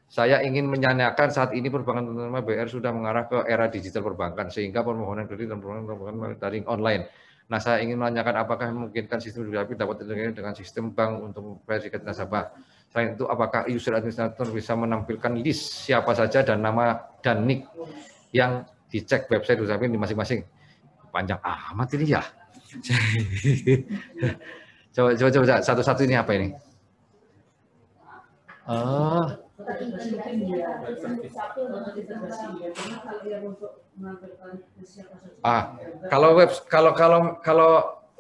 Saya ingin menanyakan saat ini perbankan BPR sudah mengarah ke era digital perbankan, sehingga permohonan kredit dan permohonan daring online. Nah, saya ingin menanyakan apakah memungkinkan sistem dukcapil dapat terintegrasi dengan sistem bank untuk verifikasi nasabah. Selain itu, apakah user administrator bisa menampilkan list siapa saja dan nama dan nick yang dicek website user admin di masing-masing? Panjang amat ini ya. Coba satu-satu ini apa ini?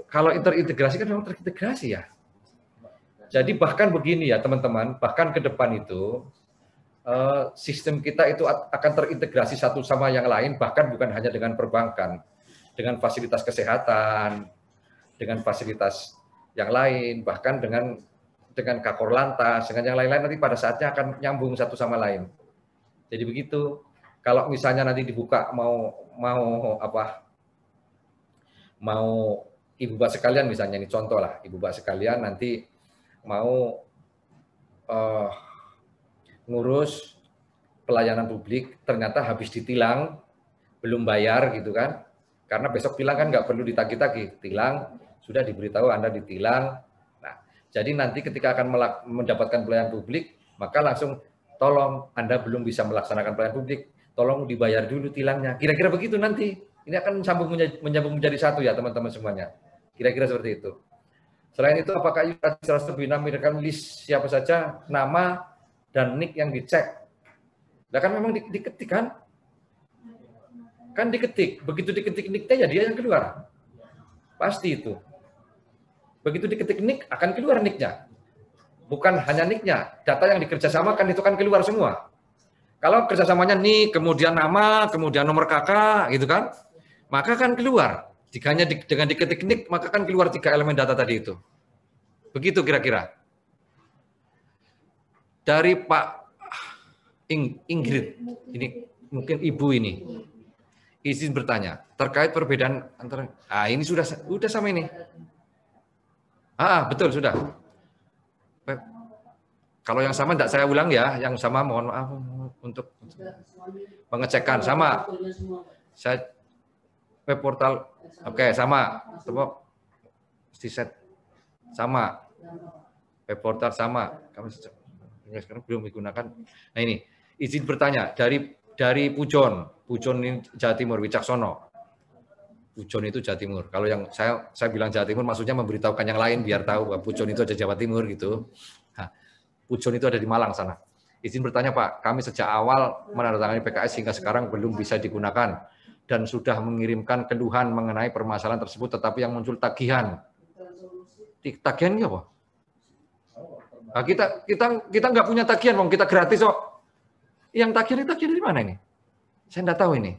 Kalau terintegrasi kan memang terintegrasi ya. Jadi bahkan begini ya teman-teman, bahkan ke depan itu sistem kita itu akan terintegrasi satu sama yang lain, bahkan bukan hanya dengan perbankan, dengan fasilitas kesehatan, dengan fasilitas yang lain, bahkan dengan Kakor Lantas, dengan yang lain-lain nanti pada saatnya akan nyambung satu sama lain. Jadi begitu. Kalau misalnya nanti dibuka mau Ibu Bapak sekalian misalnya, ini contoh lah, Ibu Bapak sekalian nanti mau ngurus pelayanan publik, ternyata habis ditilang, belum bayar gitu kan, karena besok tilang kan nggak perlu ditagih-tagih, tilang, sudah diberitahu Anda ditilang. Nah, jadi nanti ketika akan mendapatkan pelayanan publik, maka langsung tolong Anda belum bisa melaksanakan pelayanan publik, tolong dibayar dulu tilangnya. Kira-kira begitu nanti. Ini akan menyambung menjadi satu ya teman-teman semuanya. Kira-kira seperti itu. Selain itu, apakah administrator menampilkan list siapa saja, nama, dan nick yang dicek? Nah kan memang diketik kan? Kan diketik. Begitu diketik nicknya ya dia yang keluar. Pasti itu. Begitu diketik nick, akan keluar nicknya. Bukan hanya nicknya. Data yang dikerjasamakan itu kan keluar semua. Kalau kerjasamanya nick, kemudian nama, kemudian nomor kakak, gitu kan? Maka kan keluar. Jika hanya dengan diketik nick, maka kan keluar 3 elemen data tadi itu. Begitu kira-kira. Dari Pak Ingrid, ini mungkin Ibu ini, izin bertanya, terkait perbedaan antara, ini sudah sama ini. Betul, sudah. Kalau yang sama tidak saya ulang ya, yang sama mohon maaf untuk pengecekan. Sama. Saya web portal, oke, sama. Coba set sama. Web portal sama. Kami sekarang belum digunakan. Nah ini, izin bertanya dari Pujon ini Jawa Timur, Wicaksono. Pujon itu Jawa Timur. Kalau yang saya bilang Jawa Timur, maksudnya memberitahukan yang lain biar tahu bahwa Pujon itu ada Jawa Timur gitu. Nah, Pujon itu ada di Malang sana. Izin bertanya Pak, kami sejak awal menandatangani PKS hingga sekarang belum bisa digunakan dan sudah mengirimkan keluhan mengenai permasalahan tersebut, tetapi yang muncul tagihan. Tagihan apa? Nah, kita nggak punya tagihan, kita gratis kok. Yang tagihan dari mana ini? Saya nggak tahu ini.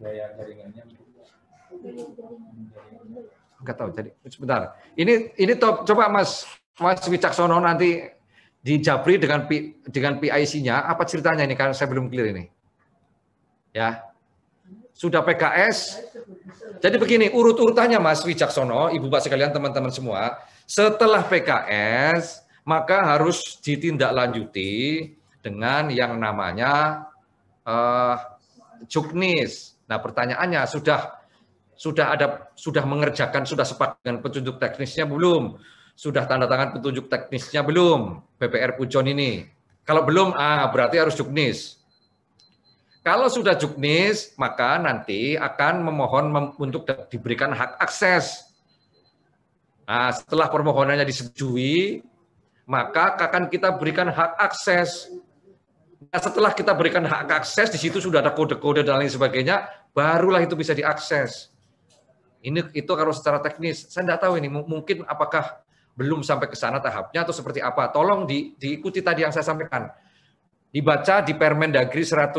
Nggak tahu. Jadi sebentar. Ini coba Mas Wicaksono nanti dijabri dengan PIC-nya. Apa ceritanya ini? Karena saya belum clear ini. Ya, sudah PKS. Jadi begini urut-urutannya Mas Wicaksono, Ibu Bapak sekalian, teman-teman semua. Setelah PKS, maka harus ditindaklanjuti dengan yang namanya Juknis. Nah, pertanyaannya sudah mengerjakan, sudah sepakat dengan petunjuk teknisnya belum? Sudah tanda tangan petunjuk teknisnya belum? BPR Pujon ini. Kalau belum, berarti harus Juknis. Kalau sudah Juknis, maka nanti akan memohon untuk diberikan hak akses. Nah, setelah permohonannya disetujui, maka akan kita berikan hak akses. Nah, setelah kita berikan hak akses, di situ sudah ada kode-kode dan lain sebagainya, barulah itu bisa diakses. Itu kalau secara teknis, saya tidak tahu ini, mungkin apakah belum sampai ke sana tahapnya atau seperti apa. Tolong diikuti tadi yang saya sampaikan. Dibaca di Permendagri 102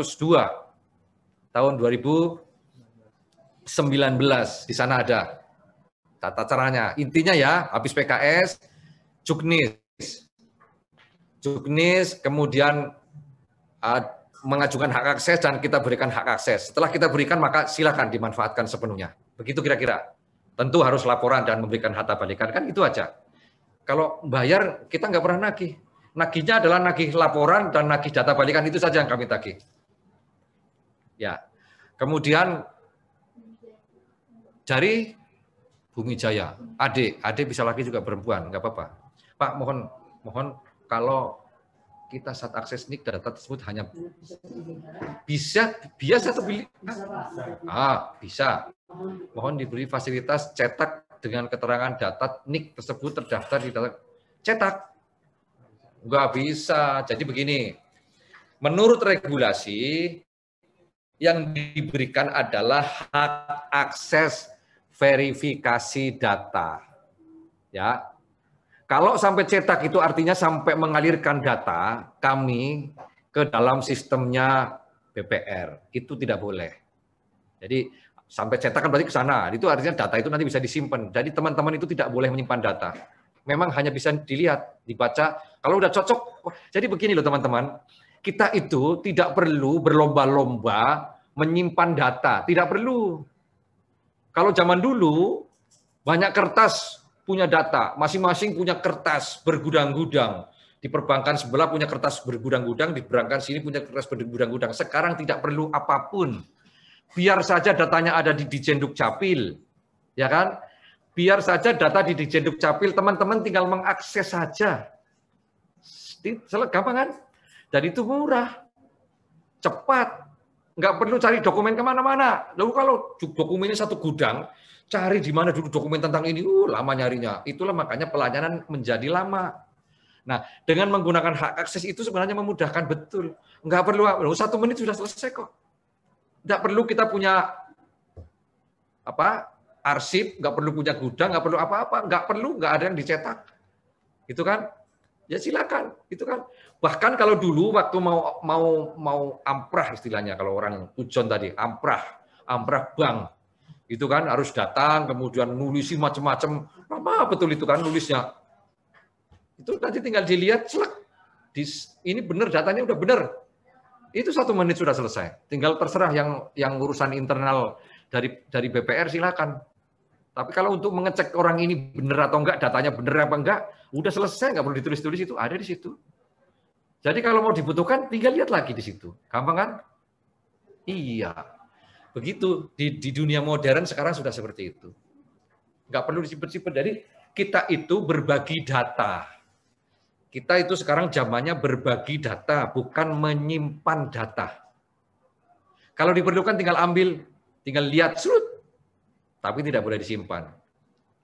tahun 2019, di sana ada tata caranya. Intinya ya, habis PKS, Juknis, kemudian mengajukan hak akses dan kita berikan hak akses. Setelah kita berikan, maka silakan dimanfaatkan sepenuhnya. Begitu kira-kira. Tentu harus laporan dan memberikan harta balikan, kan itu aja. Kalau bayar, kita nggak pernah nagih. Nagihnya adalah nagih laporan dan nagih data balikan, itu saja yang kami tagih. Ya, kemudian dari Bumi Jaya, Ade bisa lagi juga perempuan, nggak apa-apa. Pak, mohon kalau kita saat akses NIK data tersebut hanya bisa biasa terpilih. Bisa. Mohon diberi fasilitas cetak dengan keterangan data NIK tersebut terdaftar di data cetak. Nggak bisa. Jadi begini, menurut regulasi yang diberikan adalah hak akses verifikasi data. Ya. Kalau sampai cetak itu artinya sampai mengalirkan data kami ke dalam sistemnya BPR. Itu tidak boleh. Jadi sampai cetak kan berarti ke sana. Itu artinya data itu nanti bisa disimpan. Jadi teman-teman itu tidak boleh menyimpan data. Memang hanya bisa dilihat, dibaca. Kalau udah cocok. Jadi begini loh teman-teman. Kita itu tidak perlu berlomba-lomba menyimpan data. Tidak perlu. Kalau zaman dulu banyak kertas punya data, masing-masing punya kertas bergudang-gudang. Di perbankan sebelah punya kertas bergudang-gudang, di perbankan sini punya kertas bergudang-gudang. Sekarang tidak perlu apapun. Biar saja datanya ada di Ditjen Dukcapil. Ya kan? Biar saja data di Ditjen Dukcapil, teman-teman tinggal mengakses saja. Gampang kan? Dan itu murah. Cepat. Nggak perlu cari dokumen kemana-mana. Lalu kalau dokumennya satu gudang, cari di mana dulu dokumen tentang ini, lama nyarinya. Itulah makanya pelayanan menjadi lama. Nah, dengan menggunakan hak akses itu sebenarnya memudahkan betul. Nggak perlu, 1 menit sudah selesai kok. Nggak perlu kita punya arsip, nggak perlu punya gudang, nggak perlu apa-apa, nggak ada yang dicetak. Itu kan? Ya silakan, itu kan. Bahkan kalau dulu waktu mau amprah istilahnya, kalau orang Pujon tadi, amprah bank. Itu kan harus datang, kemudian nulisi macam-macam. Lama betul itu kan nulisnya. Itu nanti tinggal dilihat, ini benar, datanya udah benar. Itu 1 menit sudah selesai. Tinggal terserah yang urusan internal dari BPR silakan. Tapi kalau untuk mengecek orang ini benar atau enggak, datanya benar apa enggak, udah selesai, nggak perlu ditulis-tulis, itu ada di situ. Jadi kalau mau dibutuhkan, tinggal lihat lagi di situ. Gampang kan? Iya. Begitu, di dunia modern sekarang sudah seperti itu. Nggak perlu disimpan-simpan. Jadi kita itu berbagi data. Kita itu sekarang zamannya berbagi data, bukan menyimpan data. Kalau diperlukan tinggal ambil, tinggal lihat, surut. Tapi tidak boleh disimpan.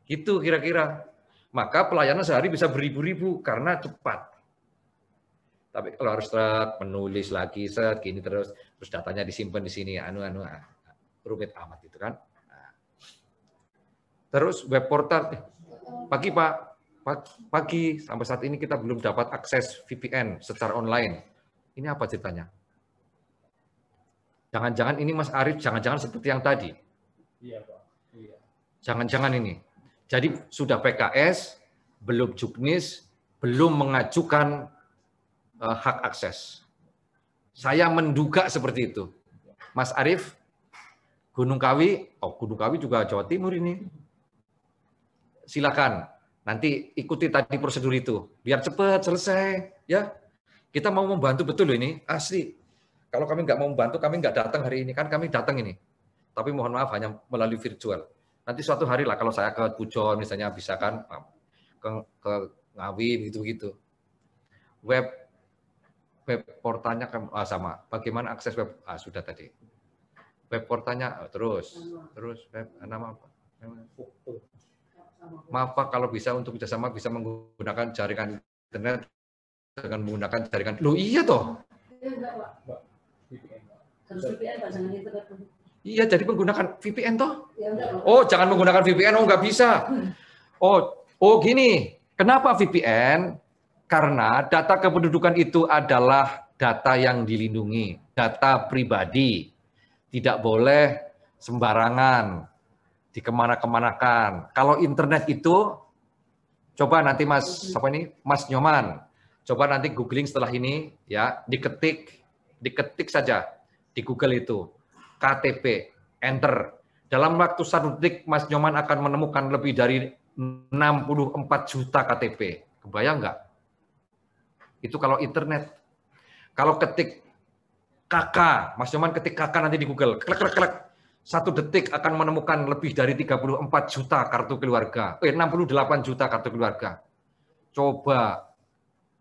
Gitu kira-kira. Maka pelayanan sehari bisa beribu-ribu karena cepat. Tapi kalau harus menulis lagi, gini terus datanya disimpan di sini, rumit amat itu kan. Nah. Terus web portal, pagi Pak, pagi sampai saat ini kita belum dapat akses VPN secara online. Ini apa ceritanya? Jangan-jangan ini Mas Arief, jangan-jangan seperti yang tadi. Iya Pak. Iya. Jangan-jangan ini. Jadi sudah PKS, belum juknis, belum mengajukan hak akses. Saya menduga seperti itu. Mas Arief, Gunung Kawi juga Jawa Timur ini. Silakan, nanti ikuti tadi prosedur itu, biar cepat selesai. Ya, kita mau membantu betul loh ini, asli. Kalau kami nggak mau membantu, kami nggak datang hari ini, kan kami datang ini. Tapi mohon maaf hanya melalui virtual. Nanti suatu hari lah kalau saya ke Pujon misalnya bisa kan, ke Ngawi begitu-begitu. Web portalnya sama. Bagaimana akses web? Sudah tadi. Web portalnya terus web nama apa? Maaf Pak, kalau bisa untuk kerjasama bisa menggunakan jaringan internet dengan menggunakan jaringan. Loh iya toh. Iya, jadi menggunakan VPN toh. Oh, jangan menggunakan VPN, nggak bisa. Oh gini. Kenapa VPN? Karena data kependudukan itu adalah data yang dilindungi, data pribadi. Tidak boleh sembarangan dikemana-kemanakan. Kalau internet itu, coba nanti Mas Nyoman, coba nanti googling setelah ini, ya diketik saja di Google itu KTP, enter. Dalam waktu 1 detik Mas Nyoman akan menemukan lebih dari 64 juta KTP. Kebayang nggak? Itu kalau internet. Kalau ketik KK, Mas Nyoman ketik KK nanti di Google, klek. 1 detik akan menemukan lebih dari 34 juta kartu keluarga. 68 juta kartu keluarga. Coba,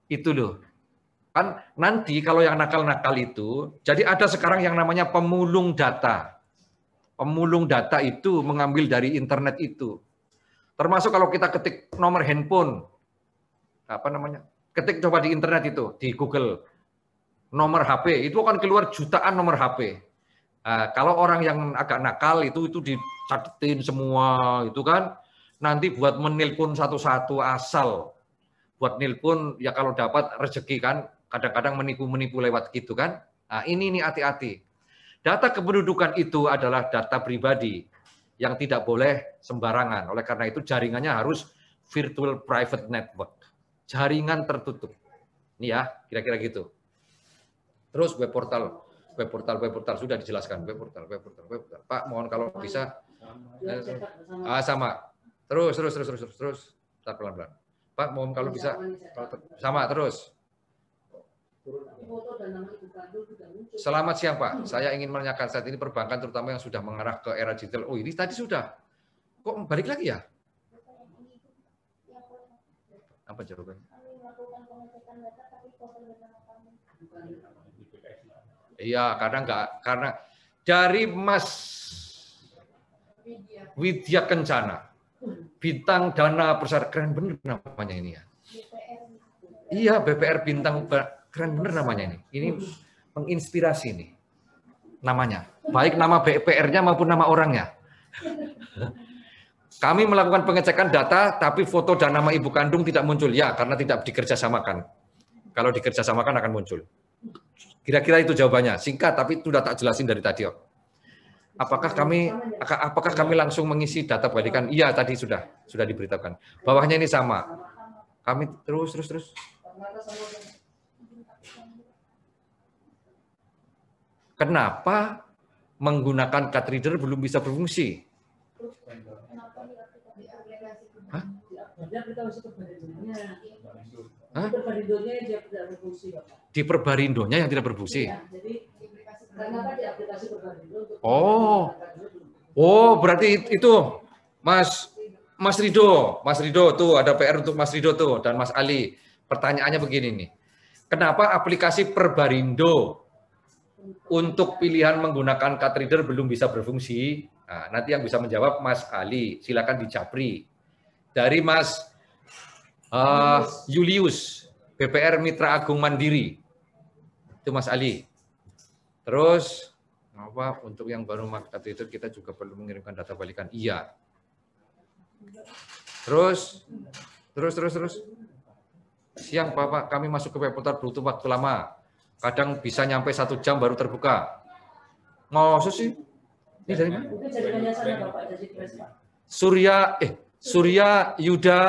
itu loh. Kan nanti kalau yang nakal-nakal itu, jadi ada sekarang yang namanya pemulung data. Pemulung data itu mengambil dari internet itu. Termasuk kalau kita ketik nomor handphone, apa namanya? Ketik coba di internet itu, di Google, nomor HP, itu akan keluar jutaan nomor HP. Nah, kalau orang yang agak nakal itu dicatetin semua, itu kan nanti buat menelpon satu-satu asal. Buat nelpon ya kalau dapat rezeki kan, kadang-kadang menipu-menipu lewat gitu kan. Nah, ini hati-hati. Data kependudukan itu adalah data pribadi yang tidak boleh sembarangan. Oleh karena itu jaringannya harus virtual private network. Jaringan tertutup. Ini ya, kira-kira gitu. Terus web portal sudah dijelaskan. Web portal. Pak, mohon kalau bisa sama. Terus. Kita pelan-pelan. Pak, mohon kalau bisa sama terus. Selamat siang Pak, saya ingin menanyakan saat ini perbankan terutama yang sudah mengarah ke era digital. Oh ini tadi sudah, kok balik lagi ya? Apa jawabannya? Iya, karena dari Mas Widya Kencana, bintang dana persar, keren bener namanya ini ya. Iya, BPR bintang, keren bener namanya ini. Ini menginspirasi nih namanya. Baik nama BPR-nya maupun nama orangnya. Kami melakukan pengecekan data, tapi foto dan nama ibu kandung tidak muncul. Ya, karena tidak dikerjasamakan. Kalau dikerjasamakan akan muncul. Kira-kira itu jawabannya. Singkat, tapi sudah tak jelasin dari tadi. Apakah kami langsung mengisi data balikan? Iya, tadi sudah diberitakan. Bawahnya ini sama. Kami terus. Kenapa menggunakan card reader belum bisa berfungsi? Hah? Di Perbarindonya yang tidak berfungsi. Oh, berarti itu Mas Rido tuh ada PR untuk Mas Rido tuh dan Mas Ali. Pertanyaannya begini nih. Kenapa aplikasi Perbarindo untuk pilihan menggunakan card reader belum bisa berfungsi? Nah, nanti yang bisa menjawab Mas Ali. Silakan dijapri. Dari Mas Julius, BPR Mitra Agung Mandiri. Itu Mas Ali. Terus apa untuk yang baru market itu kita juga perlu mengirimkan data balikan. Iya. Terus. Siang Bapak, kami masuk ke web portal butuh waktu lama. Kadang bisa nyampe 1 jam baru terbuka. Maksud sih? Ini dari mana? Surya Yuda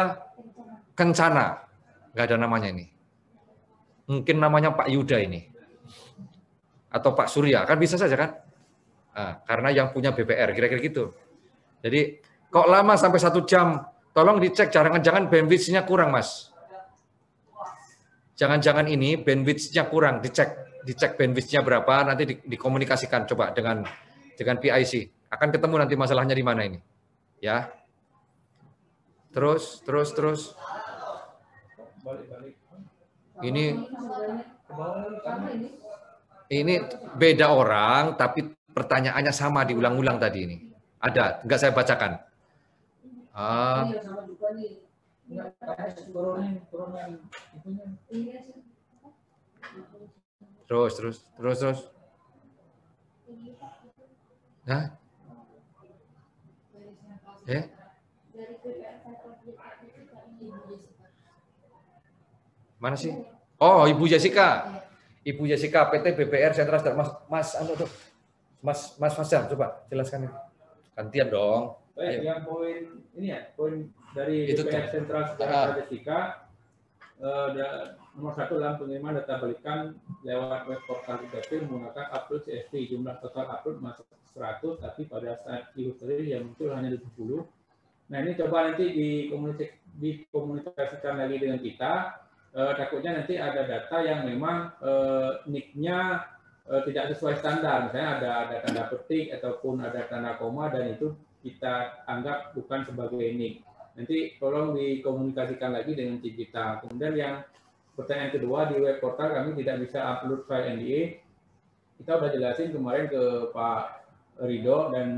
Kencana. Enggak ada namanya ini. Mungkin namanya Pak Yuda ini. Atau Pak Surya, kan bisa saja kan? Nah, karena yang punya BPR, kira-kira gitu. Jadi, kok lama sampai 1 jam? Tolong dicek, jangan-jangan bandwidth-nya kurang, Mas. Jangan-jangan ini bandwidth-nya kurang, dicek bandwidth-nya berapa, nanti dikomunikasikan coba dengan PIC. Akan ketemu nanti masalahnya di mana ini. Ya. Terus. Ini beda orang, tapi pertanyaannya sama diulang-ulang tadi ini. Ada, enggak saya bacakan. Terus. Hah? Mana sih? Oh, Ibu Jessica. Ibu Jessica, PT BPR Sentra Mas Fajar, coba jelaskan ini. Gantian dong. Baik, yang poin ini ya, poin dari BPR Sentra Saudara Jessica, nomor 1 dalam pengiriman data balikan lewat web portal ITP menggunakan upload CSV. Jumlah total upload masuk 100, tapi pada saat history yang muncul hanya 70. Nah ini coba nanti dikomunikasikan lagi dengan kita. Takutnya nanti ada data yang memang nick-nya tidak sesuai standar, misalnya ada tanda petik ataupun ada tanda koma dan itu kita anggap bukan sebagai nick. Nanti tolong dikomunikasikan lagi dengan tim kita. Kemudian yang pertanyaan kedua, di web portal kami tidak bisa upload file NDA. Kita udah jelasin kemarin ke Pak Ridho dan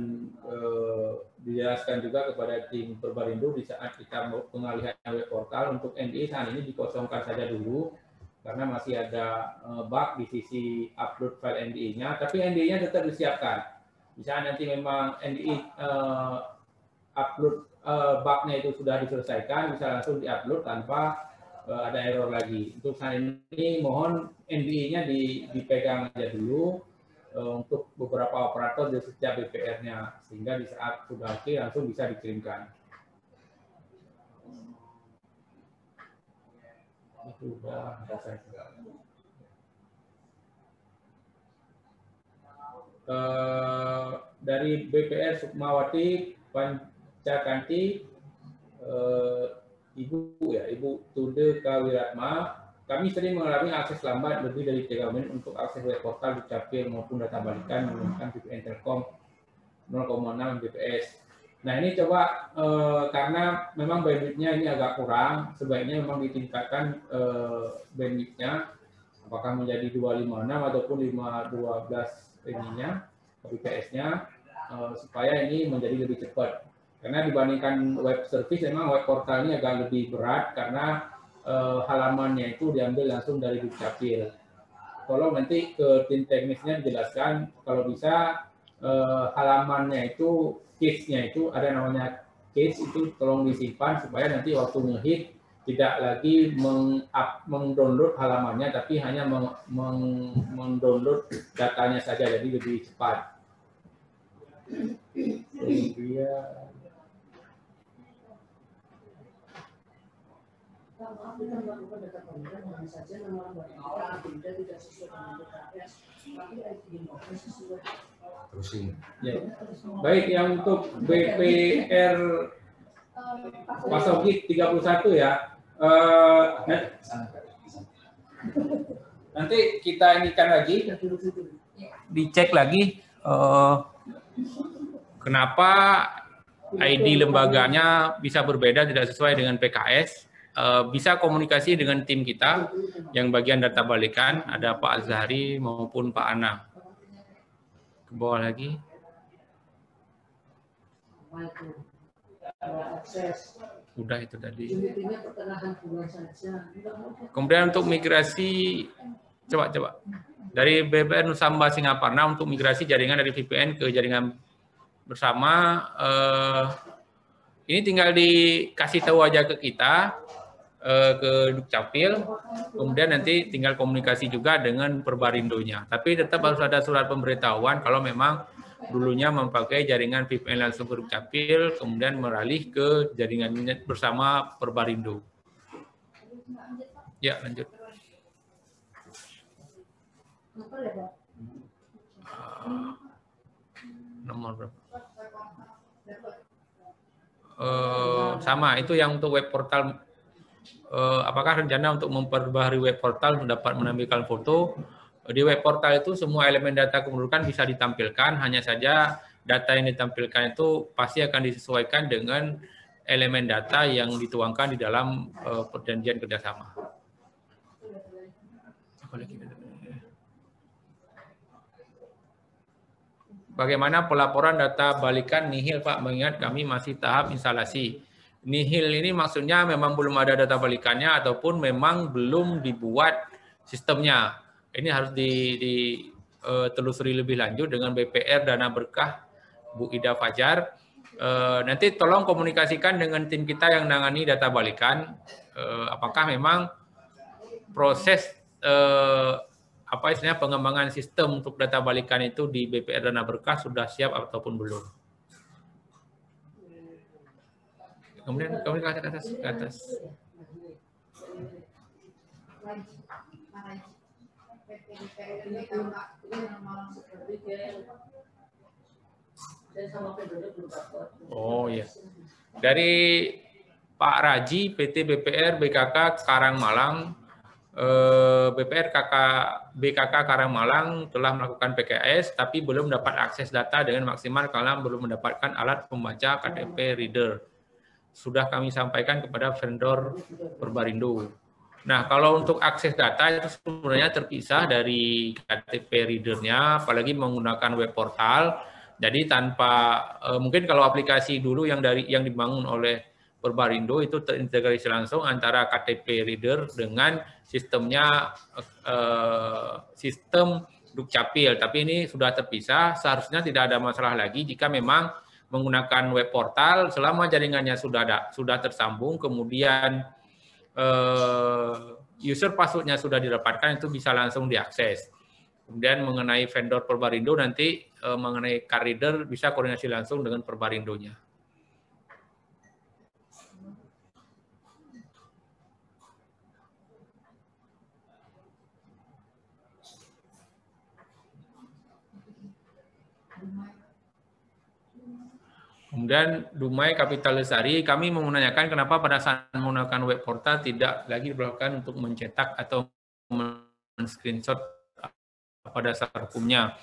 dijelaskan juga kepada tim Perbarindo di saat kita pengalihan web portal untuk NDA saat ini dikosongkan saja dulu karena masih ada bug di sisi upload file NDA-nya, tapi NDA-nya tetap disiapkan. Misalnya nanti memang NDA upload bug-nya itu sudah diselesaikan, bisa langsung diupload tanpa ada error lagi. Untuk saat ini mohon NDA-nya dipegang aja dulu untuk beberapa operator di setiap BPR-nya, sehingga di saat sudah oke langsung bisa dikirimkan. Itu sudah selesai. Dari BPR Sukmawati Pancakanti, Ibu Tude Kawiratma, kami sering mengalami akses lambat lebih dari 3 menit untuk akses web portal Dukcapil maupun data balikan menggunakan VPN Telkom 0,6 Mbps. Nah ini coba karena memang bandwidth-nya ini agak kurang, sebaiknya memang ditingkatkan bandwidth-nya, apakah menjadi 256 ataupun 512 ininya, Mbps-nya, supaya ini menjadi lebih cepat. Karena dibandingkan web service, memang web portal ini agak lebih berat karena halamannya itu diambil langsung dari Dukcapil. Tolong nanti ke tim teknisnya dijelaskan, kalau bisa halamannya itu, case-nya itu ada namanya case, itu tolong disimpan supaya nanti waktu nge-hit tidak lagi meng-download halamannya, tapi hanya meng-download datanya saja, jadi lebih cepat. Kita melakukan data balikan hanya saja nama lembaga agenda tidak sesuai dengan BKS, tapi ID sesuai. Ya. Baik, yang untuk BPR Pasogit 31 ya. Nanti kita inikan lagi, dicek lagi kenapa ID lembaganya bisa berbeda, tidak sesuai dengan PKS. Bisa komunikasi dengan tim kita yang bagian data balikan, ada Pak Azhari maupun Pak Ana. Ke bawah lagi. Udah itu tadi. Kemudian untuk migrasi, coba. Dari BPR Nusamba Singaparna untuk migrasi jaringan dari VPN ke jaringan bersama, ini tinggal dikasih tahu aja ke kita, ke Dukcapil, kemudian nanti tinggal komunikasi juga dengan Perbarindonya. Tapi tetap harus ada surat pemberitahuan kalau memang dulunya memakai jaringan VPN langsung ke Dukcapil, kemudian beralih ke jaringan bersama Perbarindo. Ya, lanjut. Nomor berapa? Sama, itu yang untuk web portal. Apakah rencana untuk memperbaharui web portal dapat menampilkan foto? Di web portal itu semua elemen data kependudukan bisa ditampilkan, hanya saja data yang ditampilkan itu pasti akan disesuaikan dengan elemen data yang dituangkan di dalam perjanjian kerjasama. Bagaimana pelaporan data balikan nihil, Pak? Mengingat kami masih tahap instalasi. Nihil ini maksudnya memang belum ada data balikannya ataupun memang belum dibuat sistemnya. Ini harus ditelusuri lebih lanjut dengan BPR Dana Berkah Bu Ida Fajar. Nanti tolong komunikasikan dengan tim kita yang menangani data balikan. Apakah memang proses pengembangan sistem untuk data balikan itu di BPR Dana Berkah sudah siap ataupun belum? Kemudian ke atas. Oh ya. Dari Pak Raji, PT BPR BKK Karangmalang, BKK Karangmalang telah melakukan PKS tapi belum dapat akses data dengan maksimal karena belum mendapatkan alat pembaca KTP reader. Sudah kami sampaikan kepada vendor Perbarindo. Nah, kalau untuk akses data itu sebenarnya terpisah dari KTP readernya, apalagi menggunakan web portal. Jadi tanpa mungkin kalau aplikasi dulu yang dibangun oleh Perbarindo itu terintegrasi langsung antara KTP reader dengan sistemnya sistem Dukcapil. Tapi ini sudah terpisah, seharusnya tidak ada masalah lagi jika memang menggunakan web portal selama jaringannya sudah tersambung, kemudian user passwordnya sudah didapatkan, itu bisa langsung diakses. Kemudian mengenai vendor Perbarindo nanti mengenai card reader bisa koordinasi langsung dengan Perbarindonya. Kemudian Dumai Kapital Lestari, kami mau menanyakan kenapa pada saat menggunakan web portal tidak lagi diperlakukan untuk mencetak atau men-screenshot pada dasar hukumnya.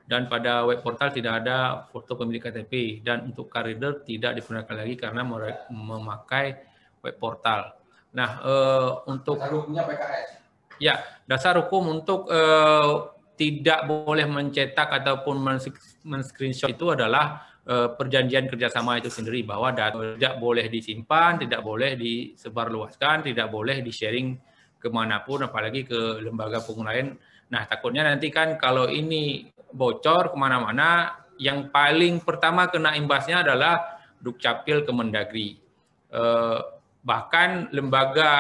Dan pada web portal tidak ada foto pemilik KTP, dan untuk card reader tidak digunakan lagi karena memakai web portal. Nah, untuk dasar hukumnya PKS. Ya, dasar hukum untuk tidak boleh mencetak ataupun men-screenshot itu adalah perjanjian kerjasama itu sendiri, bahwa data tidak boleh disimpan, tidak boleh disebarluaskan, tidak boleh di-sharing kemanapun, apalagi ke lembaga pengguna lain. Nah, takutnya nanti kan kalau ini bocor kemana-mana, yang paling pertama kena imbasnya adalah Dukcapil Kemendagri. Bahkan lembaga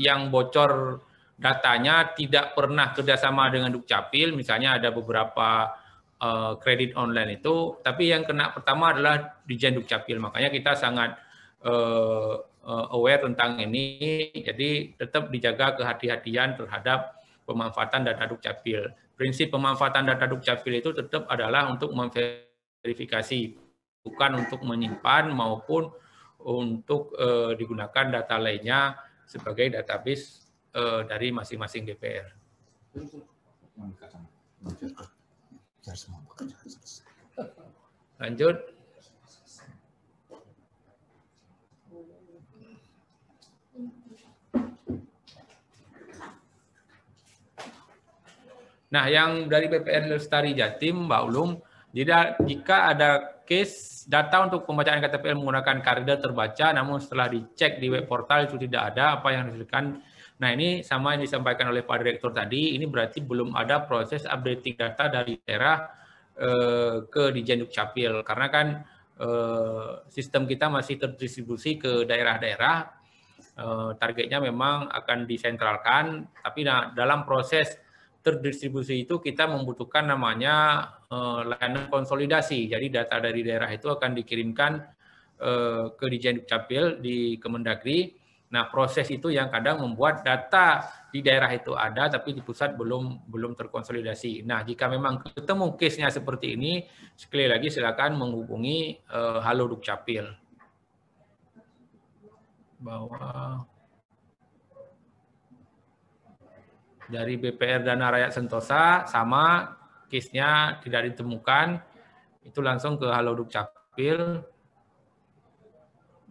yang bocor datanya tidak pernah kerjasama dengan Dukcapil, misalnya ada beberapa kredit online itu, tapi yang kena pertama adalah Dijen Dukcapil. Makanya kita sangat aware tentang ini, jadi tetap dijaga kehati-hatian terhadap pemanfaatan data Dukcapil. Prinsip pemanfaatan data Dukcapil itu tetap adalah untuk memverifikasi, bukan untuk menyimpan maupun untuk digunakan data lainnya sebagai database dari masing-masing DPR. Lanjut. Nah, yang dari BPR Lestari Jatim, Mbak Ulum, jika ada case data untuk pembacaan KTPL menggunakan card reader terbaca, namun setelah dicek di web portal itu tidak ada apa yang dihasilkan. Nah, ini sama yang disampaikan oleh Pak Direktur tadi, ini berarti belum ada proses updating data dari daerah ke Dijen Dukcapil, karena kan sistem kita masih terdistribusi ke daerah-daerah, targetnya memang akan disentralkan, tapi dalam proses terdistribusi itu kita membutuhkan namanya layanan konsolidasi, jadi data dari daerah itu akan dikirimkan ke Dijen Dukcapil di Kemendagri. Nah, proses itu yang kadang membuat data di daerah itu ada, tapi di pusat belum terkonsolidasi. Nah, jika memang ketemu case-nya seperti ini, sekali lagi silakan menghubungi Halo Dukcapil. Bahwa dari BPR Dana Rakyat Sentosa, sama case-nya tidak ditemukan, itu langsung ke Halo Dukcapil.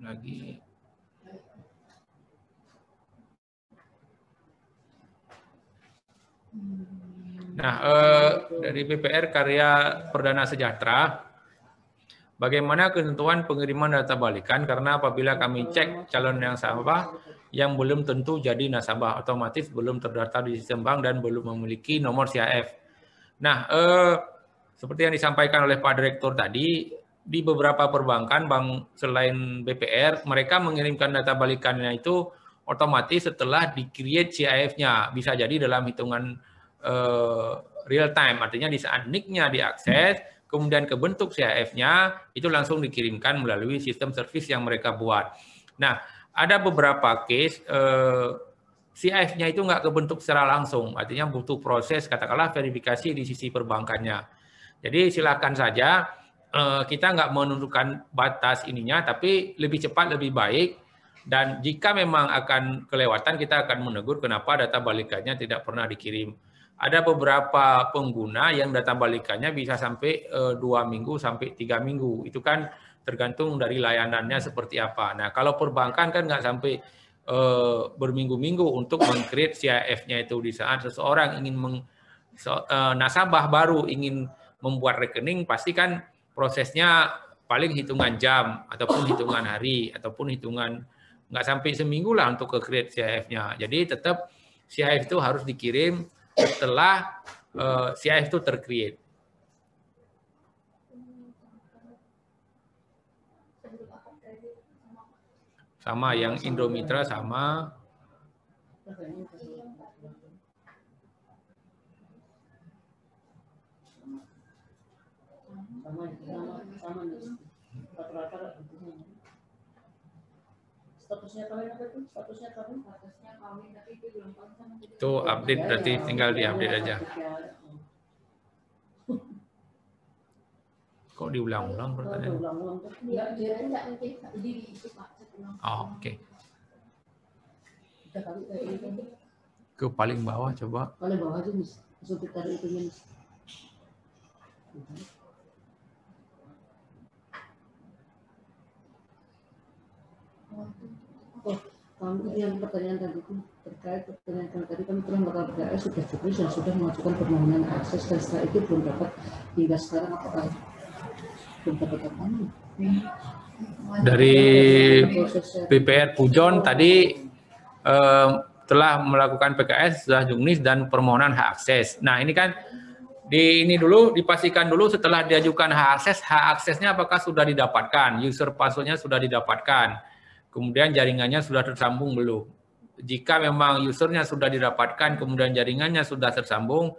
Lagi. Nah, dari BPR Karya Perdana Sejahtera, bagaimana ketentuan pengiriman data balikan? Karena apabila kami cek calon yang sama, yang belum tentu jadi nasabah, otomatis belum terdaftar di sistem bank dan belum memiliki nomor CAF. Nah, seperti yang disampaikan oleh Pak Direktur tadi, di beberapa perbankan, bank selain BPR, mereka mengirimkan data balikannya itu otomatis setelah di-create CAF-nya. Bisa jadi dalam hitungan real time, artinya di saat NIK-nya diakses, kemudian kebentuk CAF-nya, itu langsung dikirimkan melalui sistem servis yang mereka buat. Nah, ada beberapa case CAF-nya itu nggak kebentuk secara langsung, artinya butuh proses, katakanlah verifikasi di sisi perbankannya. Jadi silakan saja, kita nggak menentukan batas ininya, tapi lebih cepat lebih baik. Dan jika memang akan kelewatan, kita akan menegur kenapa data balikannya tidak pernah dikirim. Ada beberapa pengguna yang data balikannya bisa sampai 2 minggu sampai 3 minggu. Itu kan tergantung dari layanannya seperti apa. Nah, kalau perbankan kan nggak sampai berminggu-minggu untuk meng-create CIF-nya itu. Di saat seseorang ingin nasabah baru ingin membuat rekening, pasti kan prosesnya paling hitungan jam ataupun hitungan hari ataupun hitungan nggak sampai seminggu lah untuk create CIF-nya. Jadi tetap CIF itu harus dikirim setelah CIF itu tercreate. Sama yang Indomitra sama. Statusnya kawin apa itu? Statusnya kawin? Statusnya kawin tapi itu belum kawin sama kita. Itu update berarti tinggal diupdate aja. Kok diulang-ulang pertanyaan? Enggak, dia enggak jadi itu Pak. Oh, oke. Ke paling bawah coba. Paling bawah aja Mis. Langsung kita tarik itunya Mis. Oh, kami yang pertanyaan tadi itu terkait pertanyaan tadi kami telah melakukan PKS sudah cukup dan sudah mengajukan permohonan akses dan setelah itu belum dapat hingga sekarang apakah belum dapat apa? Dari BPR Pujon tadi telah melakukan PKS sudah juknis dan permohonan hak akses. Nah ini kan ini dulu dipastikan dulu setelah diajukan hak aksesnya apakah sudah didapatkan, user passwordnya sudah didapatkan, kemudian jaringannya sudah tersambung belum. Jika memang usernya sudah didapatkan, kemudian jaringannya sudah tersambung,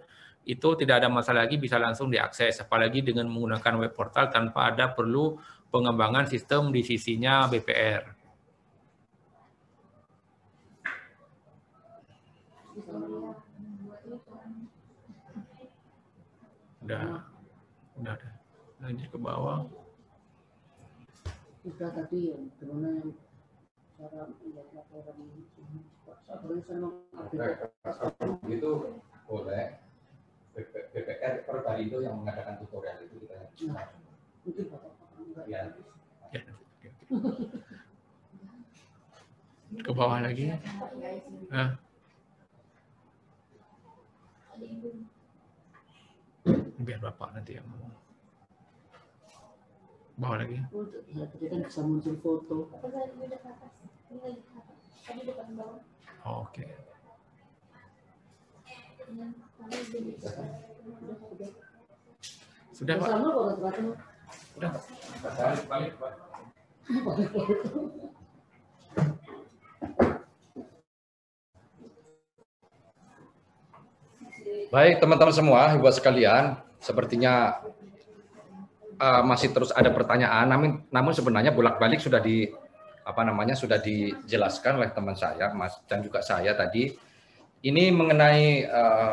itu tidak ada masalah lagi, bisa langsung diakses. Apalagi dengan menggunakan web portal tanpa ada perlu pengembangan sistem di sisinya BPR. Udah. Lanjut ke bawah. Udah tadi yang gimana yang cara membuat laporan ini. Itu boleh BPR Perbarindo yang mengadakan tutorial itu kita. Mungkin Bapak ya. Ke bawah lagi. Biar Bapak nanti yang ngomong. Bawah lagi. Tadi kan bisa muncul foto. Oh, oke. Sudah Pak. Sudah. Balik, Pak. Baik teman-teman semua, ibu sekalian, sepertinya masih terus ada pertanyaan, namun sebenarnya bolak-balik sudah sudah dijelaskan oleh teman saya, Mas, dan juga saya tadi. Ini mengenai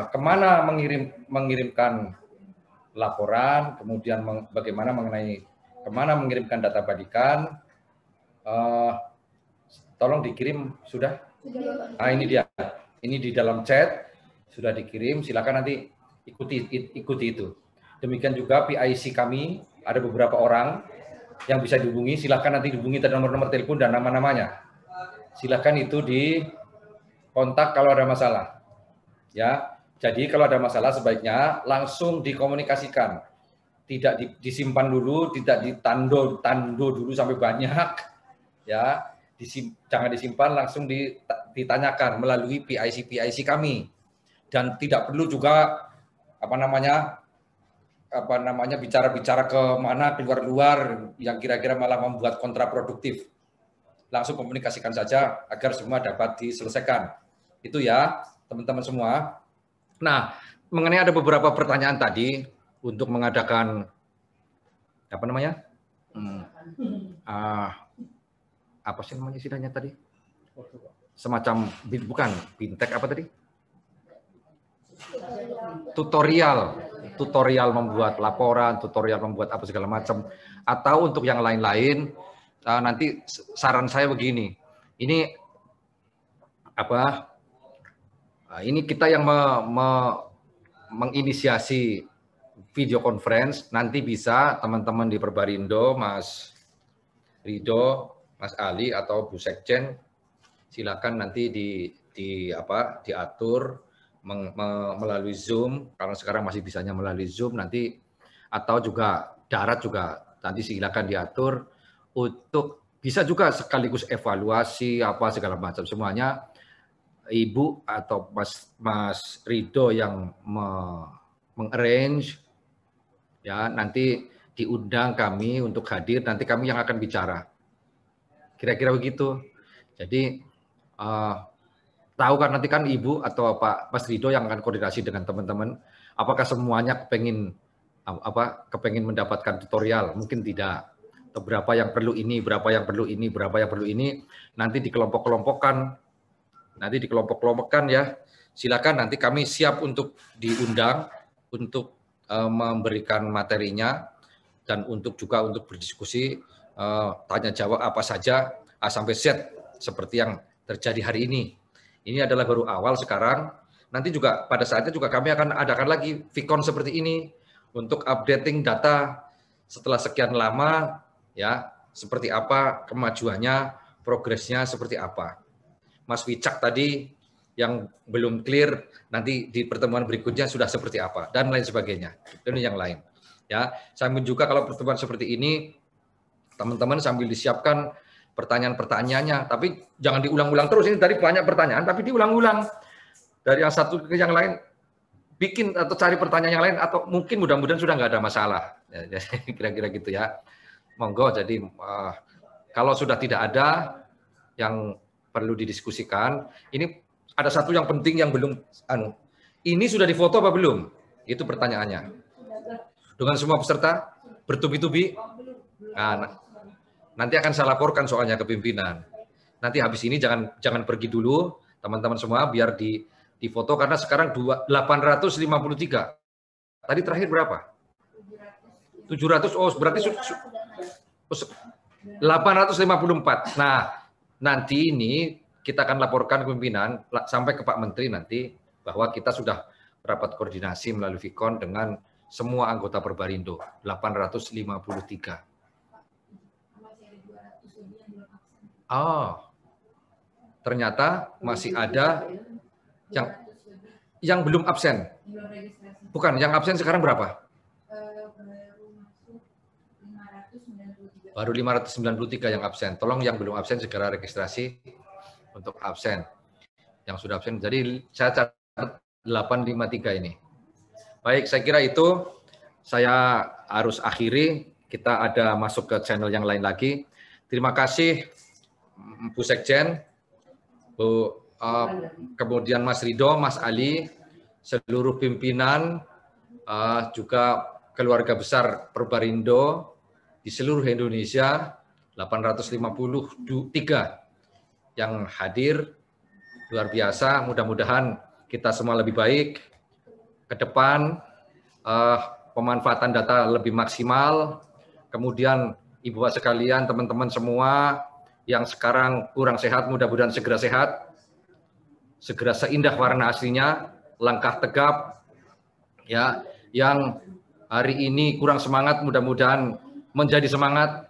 kemana mengirimkan laporan, kemudian bagaimana mengenai kemana mengirimkan data balikan. Tolong dikirim sudah. Nah ini dia, ini di dalam chat. Sudah dikirim, silakan nanti ikuti itu. Demikian juga PIC kami, ada beberapa orang yang bisa dihubungi, silakan nanti dihubungi nomor-nomor telepon dan nama-namanya. Silakan itu di kontak kalau ada masalah. Ya, jadi kalau ada masalah sebaiknya langsung dikomunikasikan. Tidak disimpan dulu, tidak ditando dulu sampai banyak. Ya, jangan disimpan, langsung ditanyakan melalui PIC kami. Dan tidak perlu juga bicara-bicara ke mana keluar-luar yang kira-kira malah membuat kontraproduktif. Langsung komunikasikan saja agar semua dapat diselesaikan. Itu ya, teman-teman semua. Nah, mengenai ada beberapa pertanyaan tadi untuk mengadakan apa sih namanya istilahnya tadi? Semacam bukan fintech apa tadi? Tutorial membuat laporan, tutorial membuat apa segala macam, atau untuk yang lain-lain. Nanti saran saya begini, ini kita yang menginisiasi video conference. Nanti bisa teman-teman di Perbarindo, Mas Rido, Mas Ali atau Bu Sekjen silakan nanti diatur melalui Zoom, karena sekarang masih bisanya melalui Zoom nanti, atau juga darat juga nanti silakan diatur untuk bisa juga sekaligus evaluasi apa segala macam semuanya. Ibu atau Mas Rido yang mengarrange ya, nanti diundang kami untuk hadir, nanti kami yang akan bicara. Kira-kira begitu. Jadi tahu kan nanti kan Ibu atau Pak Mas Rido yang akan koordinasi dengan teman-teman, apakah semuanya kepengen mendapatkan tutorial? Mungkin tidak. Atau berapa yang perlu ini, berapa yang perlu ini, berapa yang perlu ini, nanti dikelompok-kelompokkan. Ya. Silakan, nanti kami siap untuk diundang untuk memberikan materinya dan untuk berdiskusi, tanya jawab apa saja sampai set seperti yang terjadi hari ini. Ini adalah baru awal sekarang. Nanti juga pada saatnya juga kami akan adakan lagi Vicon seperti ini untuk updating data setelah sekian lama, ya, seperti apa kemajuannya, progresnya seperti apa. Mas Wicak tadi yang belum clear, nanti di pertemuan berikutnya sudah seperti apa dan lain sebagainya. Dan yang lain. Ya, sambil juga kalau pertemuan seperti ini, teman-teman sambil disiapkan pertanyaan-pertanyaannya, tapi jangan diulang-ulang terus. Ini tadi banyak pertanyaan, tapi diulang-ulang dari yang satu ke yang lain. Bikin atau cari pertanyaan yang lain, atau mungkin mudah-mudahan sudah nggak ada masalah. Ya, kira-kira gitu ya. Monggo. Jadi kalau sudah tidak ada yang perlu didiskusikan, ini ada satu yang penting yang belum. Ini sudah difoto apa belum? Itu pertanyaannya. Dengan semua peserta bertubi-tubi. Nah, nanti akan saya laporkan soalnya ke pimpinan. Nanti habis ini jangan pergi dulu, teman-teman semua, biar difoto, karena sekarang 853. Tadi terakhir berapa? 700. Oh, berarti 854. Nah, nanti ini kita akan laporkan ke pimpinan sampai ke Pak Menteri nanti bahwa kita sudah rapat koordinasi melalui Vicon dengan semua anggota Perbarindo, 853. Oh, ternyata masih ada yang belum absen. Bukan, yang absen sekarang berapa? Baru 593 yang absen. Tolong yang belum absen segera registrasi untuk absen. Yang sudah absen, jadi saya catat 853 ini. Baik, saya kira itu saya harus akhiri. Kita ada masuk ke channel yang lain lagi. Terima kasih Bu Sekjen, kemudian Mas Rido, Mas Ali, seluruh pimpinan, juga keluarga besar Perbarindo di seluruh Indonesia, 853 yang hadir, luar biasa. Mudah-mudahan kita semua lebih baik ke depan, pemanfaatan data lebih maksimal, kemudian Ibu Bapak sekalian, teman-teman semua yang sekarang kurang sehat, mudah-mudahan segera sehat, segera seindah warna aslinya, langkah tegap, ya. Yang hari ini kurang semangat, mudah-mudahan menjadi semangat.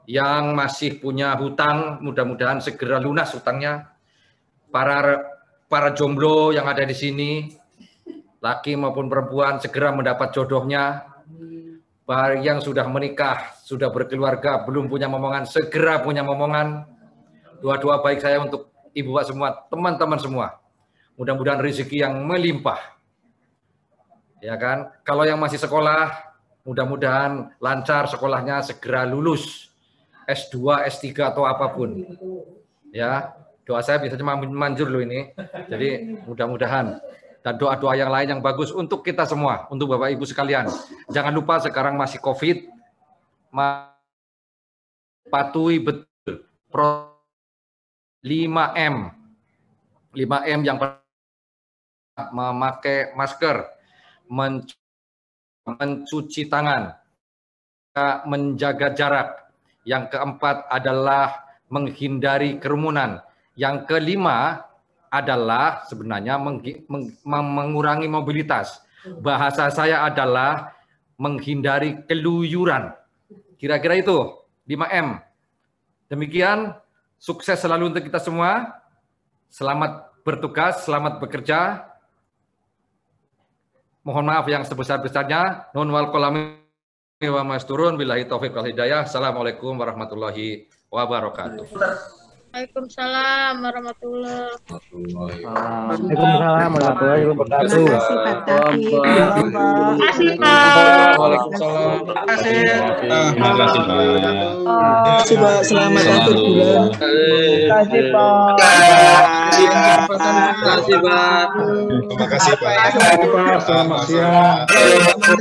Yang masih punya hutang, mudah-mudahan segera lunas hutangnya. Para jomblo yang ada di sini, laki maupun perempuan, segera mendapat jodohnya. Yang sudah menikah, sudah berkeluarga, belum punya momongan, segera punya momongan. Doa-doa baik saya untuk Ibu Bapak semua, teman-teman semua. Mudah-mudahan rezeki yang melimpah. Ya kan? Kalau yang masih sekolah, mudah-mudahan lancar sekolahnya, segera lulus. S2, S3 atau apapun. Ya, doa saya biasanya manjur loh ini. Jadi mudah-mudahan. Dan doa-doa yang lain yang bagus untuk kita semua, untuk Bapak Ibu sekalian. Jangan lupa sekarang masih COVID, patuhi betul 5M. 5M yang memakai masker, mencuci tangan, menjaga jarak. Yang keempat adalah menghindari kerumunan. Yang kelima adalah sebenarnya mengurangi mobilitas. Bahasa saya adalah menghindari keluyuran. Kira-kira itu 5M. Demikian, sukses selalu untuk kita semua. Selamat bertugas, selamat bekerja. Mohon maaf yang sebesar-besarnya. Nun wal qalami wa masturun billahi taufiq wal hidayah. Assalamualaikum warahmatullahi wabarakatuh. Waalaikumsalam warahmatullahi wabarakatuh. Waalaikumsalam warahmatullahi wabarakatuh. Terima kasih, Pak. Waalaikumsalam. Terima kasih, Pak. Terima kasih, Pak. Selamat akhir bulan. Terima kasih, Pak. Terima kasih, Pak. Terima kasih, Pak. Selamat siang.